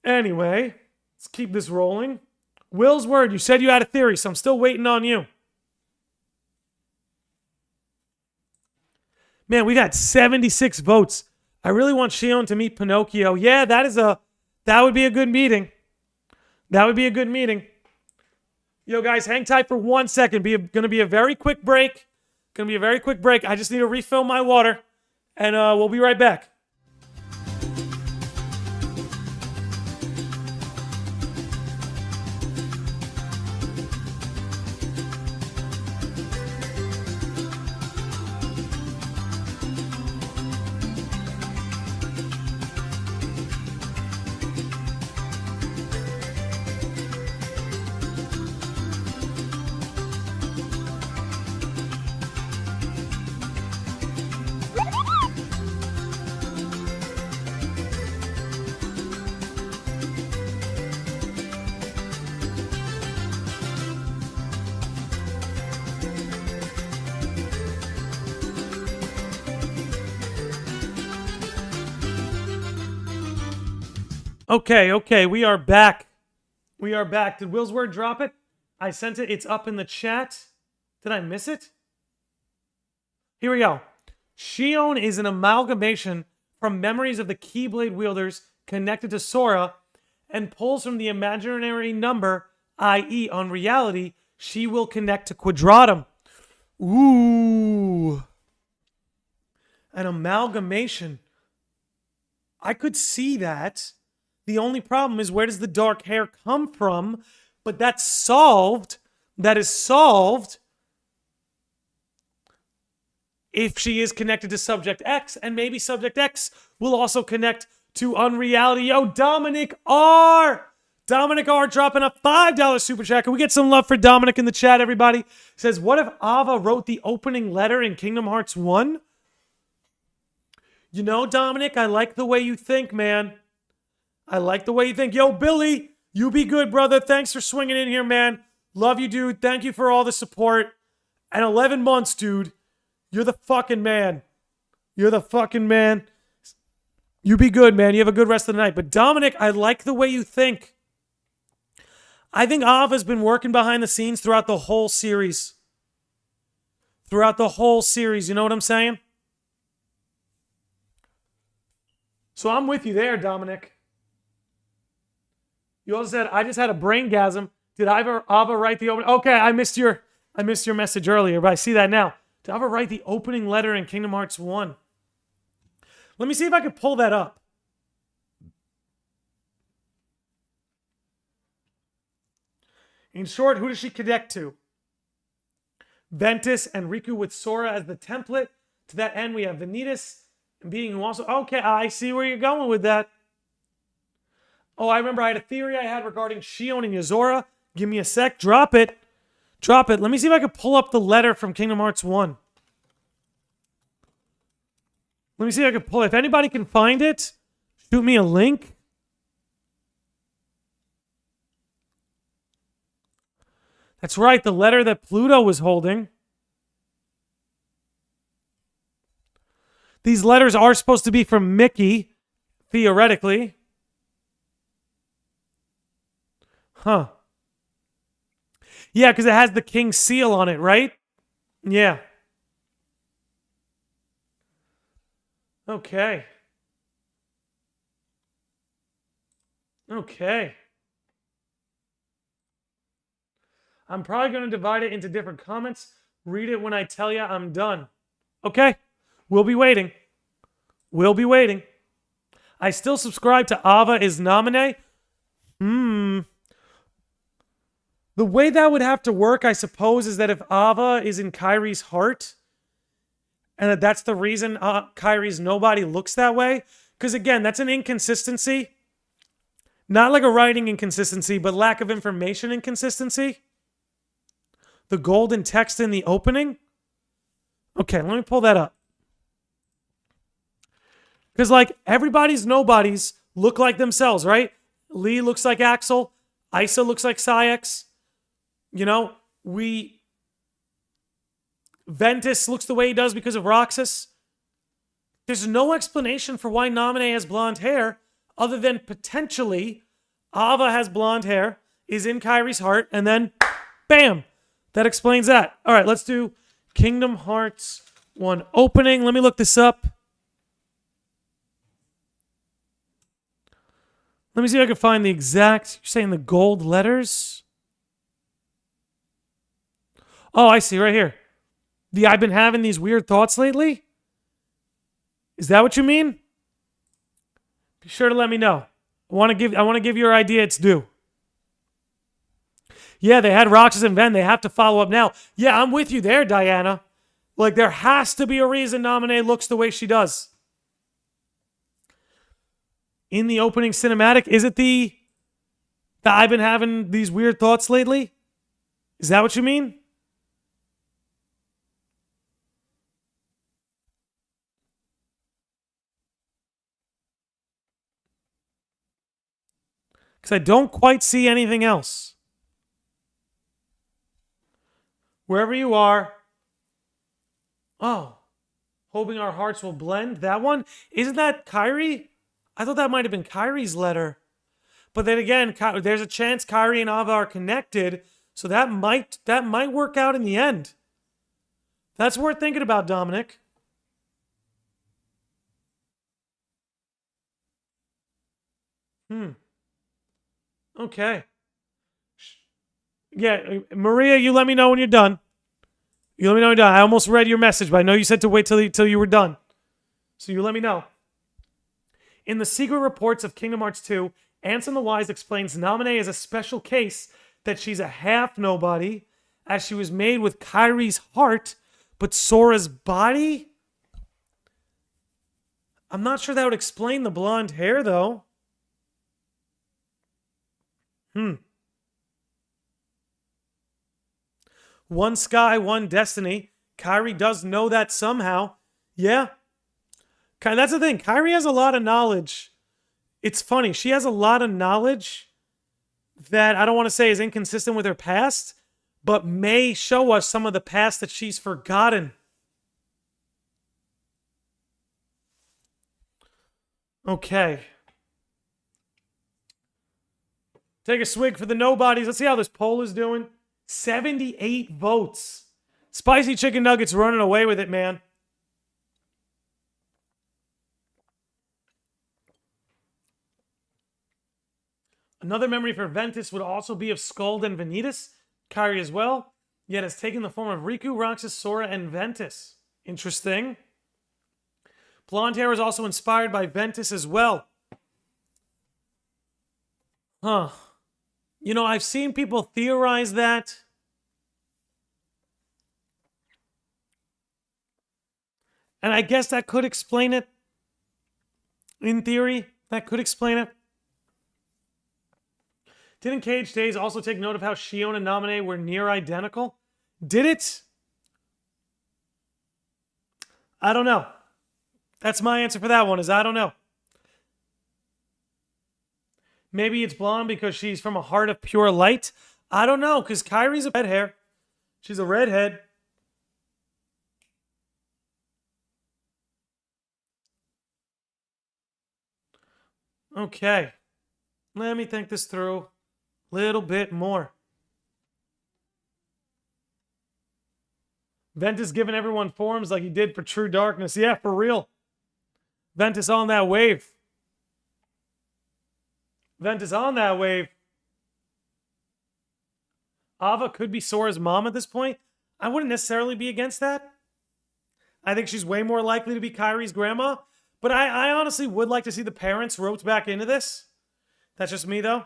Anyway, let's keep this rolling. Will's Word, you said you had a theory, so I'm still waiting on you. Man, we got 76 votes. I really want Shion to meet Pinocchio. Yeah, that would be a good meeting. That would be a good meeting. Yo, guys, hang tight for 1 second. Gonna be a very quick break. I just need to refill my water, and we'll be right back. Okay, we are back. Did Will's Word drop it? I sent it. It's up in the chat. Did I miss it? Here we go. Shion is an amalgamation from memories of the Keyblade wielders connected to Sora and pulls from the imaginary number, i.e. on reality, she will connect to Quadratum. Ooh. An amalgamation. I could see that. The only problem is, where does the dark hair come from? But that's solved. That is solved if she is connected to Subject X, and maybe Subject X will also connect to Unreality. Yo, Dominic R. Dominic R dropping a $5 super chat. Can we get some love for Dominic in the chat, everybody? Says, what if Ava wrote the opening letter in Kingdom Hearts 1? You know, Dominic, I like the way you think, man. I like the way you think. Yo, Billy, you be good, brother. Thanks for swinging in here, man. Love you, dude. Thank you for all the support. And 11 months, dude. You're the fucking man. You're the fucking man. You be good, man. You have a good rest of the night. But Dominic, I like the way you think. I think Ava's been working behind the scenes throughout the whole series. Throughout the whole series. You know what I'm saying? So I'm with you there, Dominic. You also said, I just had a braingasm. Did Ava write the opening? Okay, I missed your message earlier, but I see that now. Did Ava write the opening letter in Kingdom Hearts 1? Let me see if I can pull that up. In short, who does she connect to? Ventus and Riku with Sora as the template. To that end, we have Vanitas and Being, who also... Okay, I see where you're going with that. Oh, I remember I had a theory I had regarding Shion and Yozora. Give me a sec. Drop it. Drop it. Let me see if I can pull up the letter from Kingdom Hearts 1. Let me see if I can pull it. If anybody can find it, shoot me a link. That's right, the letter that Pluto was holding. These letters are supposed to be from Mickey, theoretically. Huh. Yeah, because it has the king's seal on it, right? Yeah. Okay. Okay. I'm probably going to divide it into different comments. Read it when I tell you I'm done. Okay. We'll be waiting. We'll be waiting. I still subscribe to Ava is Namine. The way that would have to work, I suppose, is that if Ava is in Kairi's heart, and that's the reason Kairi's nobody looks that way, because again, that's an inconsistency. Not like a writing inconsistency, but lack of information inconsistency. The golden text in the opening. Okay, let me pull that up. Because, like, everybody's nobodies look like themselves, right? Lee looks like Axel. Isa looks like Saix. You know, Ventus looks the way he does because of Roxas. There's no explanation for why Naminé has blonde hair other than potentially Ava has blonde hair, is in Kairi's heart, and then bam! That explains that. All right, let's do Kingdom Hearts 1 opening. Let me look this up. Let me see if I can find the exact... You're saying the gold letters? Oh, I see, right here. I've been having these weird thoughts lately? Is that what you mean? Be sure to let me know. I want to give your idea its due. Yeah, they had Roxas and Ven. They have to follow up now. Yeah, I'm with you there, Diana. Like, there has to be a reason Naminé looks the way she does. In the opening cinematic, is it the I've been having these weird thoughts lately? Is that what you mean? Because I don't quite see anything else. Wherever you are. Oh. Hoping our hearts will blend. That one? Isn't that Kairi? I thought that might have been Kairi's letter. But then again, there's a chance Kairi and Ava are connected. So that might work out in the end. That's worth thinking about, Dominic. Okay. Yeah, Maria, you let me know when you're done. You let me know when you're done. I almost read your message, but I know you said to wait till you were done. So you let me know. In the secret reports of Kingdom Hearts 2, Ansem the Wise explains Naminé is a special case that she's a half nobody, as she was made with Kairi's heart, but Sora's body? I'm not sure that would explain the blonde hair, though. One sky, one destiny. Kairi does know that somehow. Yeah. That's the thing. Kairi has a lot of knowledge. It's funny. She has a lot of knowledge that I don't want to say is inconsistent with her past, but may show us some of the past that she's forgotten. Okay. Take a swig for the nobodies. Let's see how this poll is doing. 78 votes. Spicy chicken nuggets running away with it, man. Another memory for Ventus would also be of Skuld and Vanitas. Kairi as well, yet has taken the form of Riku, Roxas, Sora, and Ventus. Interesting. Blonde hair is also inspired by Ventus as well. Huh. You know, I've seen people theorize that. And I guess that could explain it. In theory, that could explain it. Didn't Cage Days also take note of how Shion and Naminé were near identical? Did it? I don't know. That's my answer for that one, is I don't know. Maybe it's blonde because she's from a heart of pure light. I don't know, because Kairi's a red hair. She's a redhead. Okay. Let me think this through a little bit more. Ventus giving everyone forms like he did for True Darkness. Yeah, for real. Ventus on that wave. Ventus on that wave. Ava could be Sora's mom at this point. I wouldn't necessarily be against that. I think she's way more likely to be Kairi's grandma. But I honestly would like to see the parents roped back into this. That's just me, though.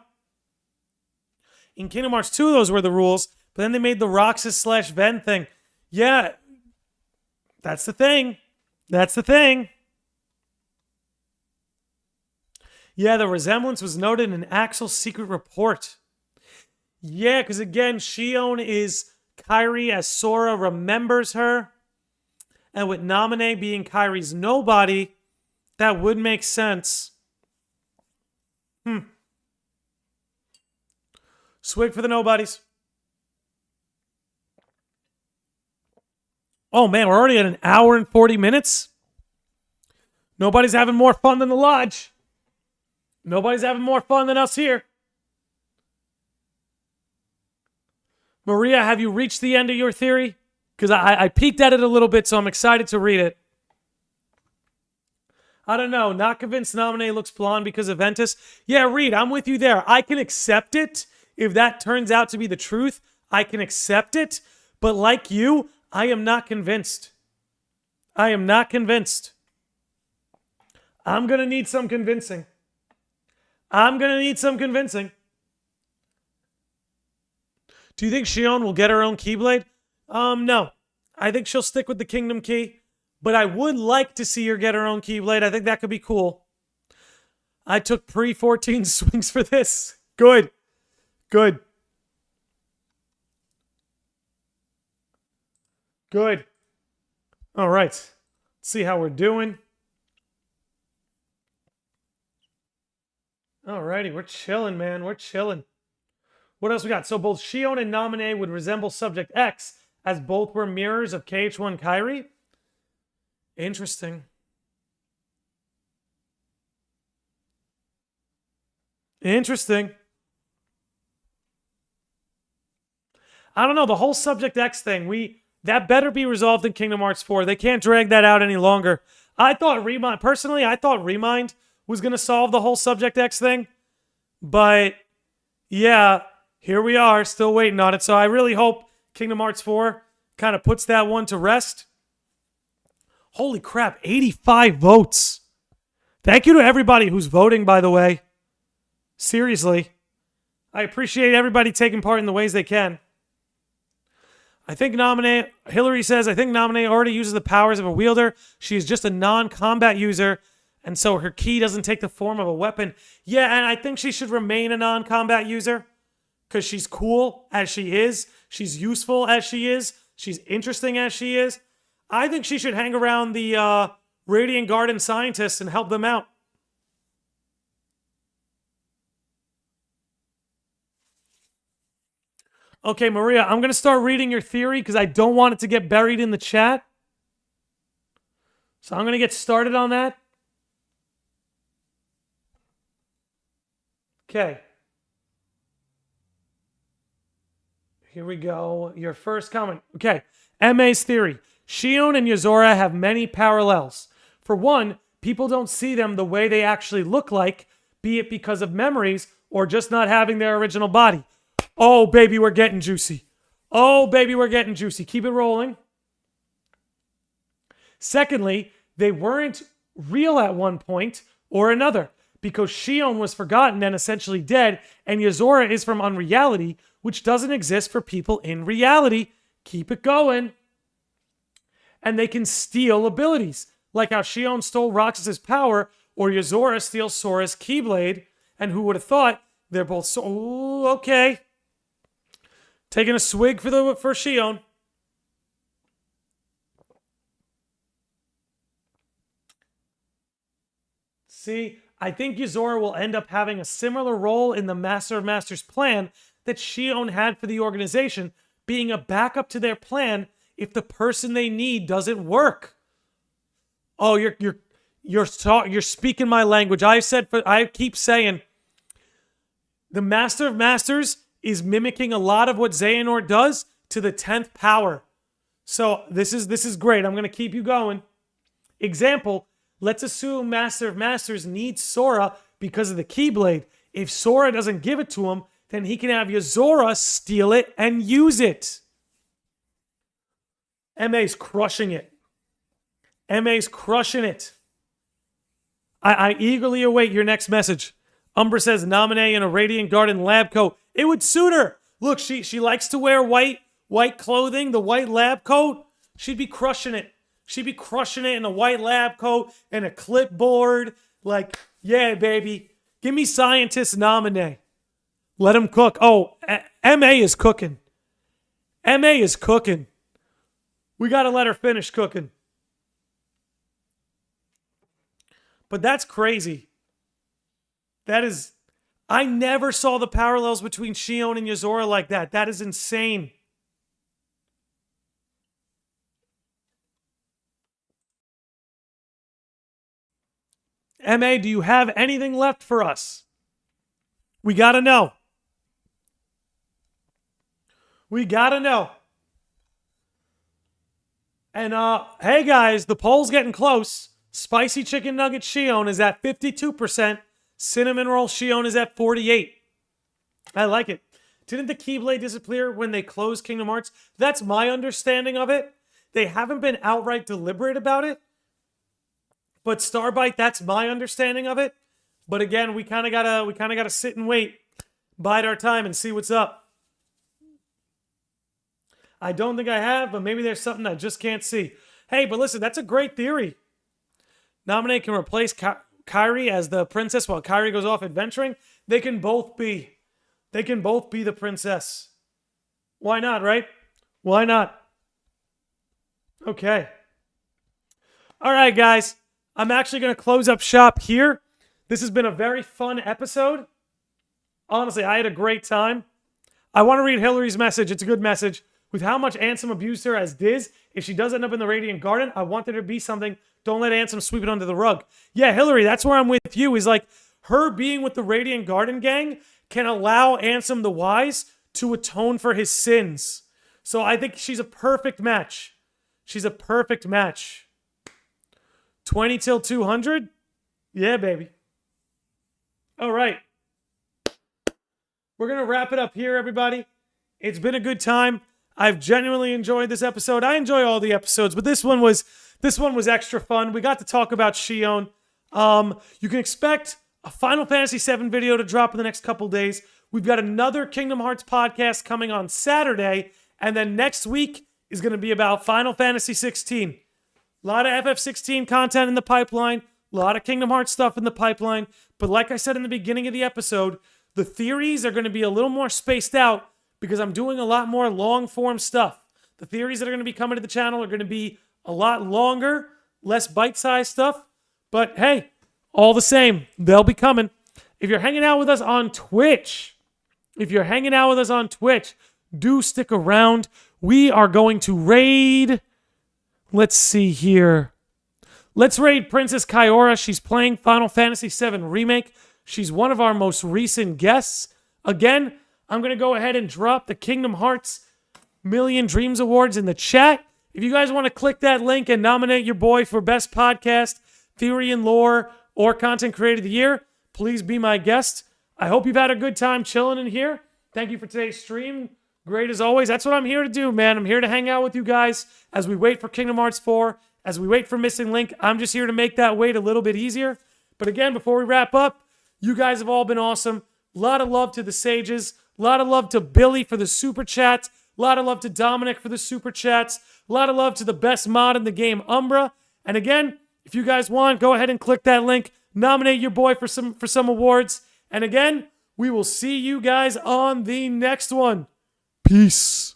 In Kingdom Hearts 2, those were the rules. But then they made the Roxas/Ven thing. Yeah. That's the thing. That's the thing. Yeah, the resemblance was noted in Axel's secret report. Yeah, because again, Shion is Kairi as Sora remembers her. And with Naminé being Kairi's nobody, that would make sense. Swig for the nobodies. Oh man, we're already at an hour and 40 minutes. Nobody's having more fun than the lodge. Nobody's having more fun than us here. Maria, have you reached the end of your theory? Because I peeked at it a little bit, so I'm excited to read it. I don't know. Not convinced Naminé looks blonde because of Ventus. Yeah, Reed, I'm with you there. I can accept it. If that turns out to be the truth, I can accept it. But like you, I am not convinced. I am not convinced. I'm going to need some convincing. I'm going to need some convincing. Do you think Shion will get her own Keyblade? No. I think she'll stick with the Kingdom Key. But I would like to see her get her own Keyblade. I think that could be cool. I took pre-14 swings for this. Good. Good. Good. All right. Let's see how we're doing. Alrighty, we're chilling, man. We're chilling. What else we got? So both Shion and Naminé would resemble Subject X, as both were mirrors of KH1 Kairi. Interesting. Interesting. I don't know, the whole Subject X thing, that better be resolved in Kingdom Hearts 4. They can't drag that out any longer. I thought Remind was going to solve the whole Subject X thing. But, yeah, here we are, still waiting on it. So I really hope Kingdom Hearts 4 kind of puts that one to rest. Holy crap, 85 votes. Thank you to everybody who's voting, by the way. Seriously. I appreciate everybody taking part in the ways they can. Hillary says, I think Nominee already uses the powers of a wielder. She is just a non-combat user, and so her ki doesn't take the form of a weapon. Yeah, and I think she should remain a non-combat user because she's cool as she is. She's useful as she is. She's interesting as she is. I think she should hang around the Radiant Garden scientists and help them out. Okay, Maria, I'm going to start reading your theory because I don't want it to get buried in the chat. So I'm going to get started on that. Okay. Here we go. Your first comment. Okay. MA's theory. Shion and Yozora have many parallels. For one, people don't see them the way they actually look like, be it because of memories or just not having their original body. Oh, baby, we're getting juicy. Oh, baby, we're getting juicy. Keep it rolling. Secondly, they weren't real at one point or another because Shion was forgotten and essentially dead, and Yozora is from unreality, which doesn't exist for people in reality. Keep it going. And they can steal abilities, like how Shion stole Roxas's power, or Yozora steals Sora's Keyblade. And who would have thought they're both so... Ooh, okay. Taking a swig for Shion. See, I think Yozora will end up having a similar role in the Master of Masters plan that Shion had for the organization, being a backup to their plan if the person they need doesn't work. Oh, you're speaking my language. I keep saying the Master of Masters is mimicking a lot of what Xehanort does to the 10th power. So this is great. I'm going to keep you going. Example, let's assume Master of Masters needs Sora because of the Keyblade. If Sora doesn't give it to him, then he can have Yozora steal it and use it. MA's crushing it. MA's crushing it. I eagerly await your next message. Umbra says Nominee in a Radiant Garden lab coat. It would suit her. Look, she likes to wear white clothing, the white lab coat. She'd be crushing it. She'd be crushing it in a white lab coat and a clipboard. Like, yeah, baby. Give me scientist Nominee. Let him cook. Oh, MA is cooking. MA is cooking. We got to let her finish cooking. But that's crazy. That is... I never saw the parallels between Shion and Yozora like that. That is insane. MA, do you have anything left for us? We gotta know. We gotta know. And hey guys, the poll's getting close. Spicy Chicken Nugget Shion is at 52%. Cinnamon Roll Shion is at 48%. I like it. Didn't the Keyblade disappear when they closed Kingdom Hearts? That's my understanding of it. They haven't been outright deliberate about it. But Starbite, that's my understanding of it. But again, we kind of gotta sit and wait, bide our time, and see what's up. I don't think I have, but maybe there's something I just can't see. Hey, but listen, that's a great theory. Nominee can replace Kairi as the princess while Kairi goes off adventuring. They can both be the princess. Why not, right? Why not? Okay. All right, guys. I'm actually going to close up shop here. This has been a very fun episode. Honestly, I had a great time. I want to read Hillary's message. It's a good message. With how much Ansem abused her as Diz, if she does end up in the Radiant Garden, I want there to be something. Don't let Ansem sweep it under the rug. Yeah, Hillary, that's where I'm with you. Is like her being with the Radiant Garden gang can allow Ansem the Wise to atone for his sins. So I think she's a perfect match. She's a perfect match. 20 till 200? Yeah, baby. All right. We're going to wrap it up here, everybody. It's been a good time. I've genuinely enjoyed this episode. I enjoy all the episodes, but this one was This one was extra fun. We got to talk about Shion. You can expect a Final Fantasy VII video to drop in the next couple days. We've got another Kingdom Hearts podcast coming on Saturday, and then next week is going to be about Final Fantasy 16. A lot of FF16 content in the pipeline, a lot of Kingdom Hearts stuff in the pipeline, but like I said in the beginning of the episode, the theories are going to be a little more spaced out because I'm doing a lot more long-form stuff. The theories that are going to be coming to the channel are going to be a lot longer, less bite-sized stuff, but hey, all the same, they'll be coming. If you're hanging out with us on Twitch, do stick around. We are going to raid. Let's see here. Let's raid Princess Kyora. She's playing Final Fantasy VII Remake. She's one of our most recent guests. Again, I'm going to go ahead and drop the Kingdom Hearts Million Dreams Awards in the chat. If you guys want to click that link and nominate your boy for Best Podcast, Theory and Lore, or Content Creator of the Year, please be my guest. I hope you've had a good time chilling in here. Thank you for today's stream. Great as always. That's what I'm here to do, man. I'm here to hang out with you guys as we wait for Kingdom Hearts 4, as we wait for Missing Link. I'm just here to make that wait a little bit easier. But again, before we wrap up, you guys have all been awesome. A lot of love to the Sages. A lot of love to Billy for the Super Chats. A lot of love to Dominic for the Super Chats. A lot of love to the best mod in the game, Umbra. And again, if you guys want, go ahead and click that link. Nominate your boy for some awards. And again, we will see you guys on the next one. Peace.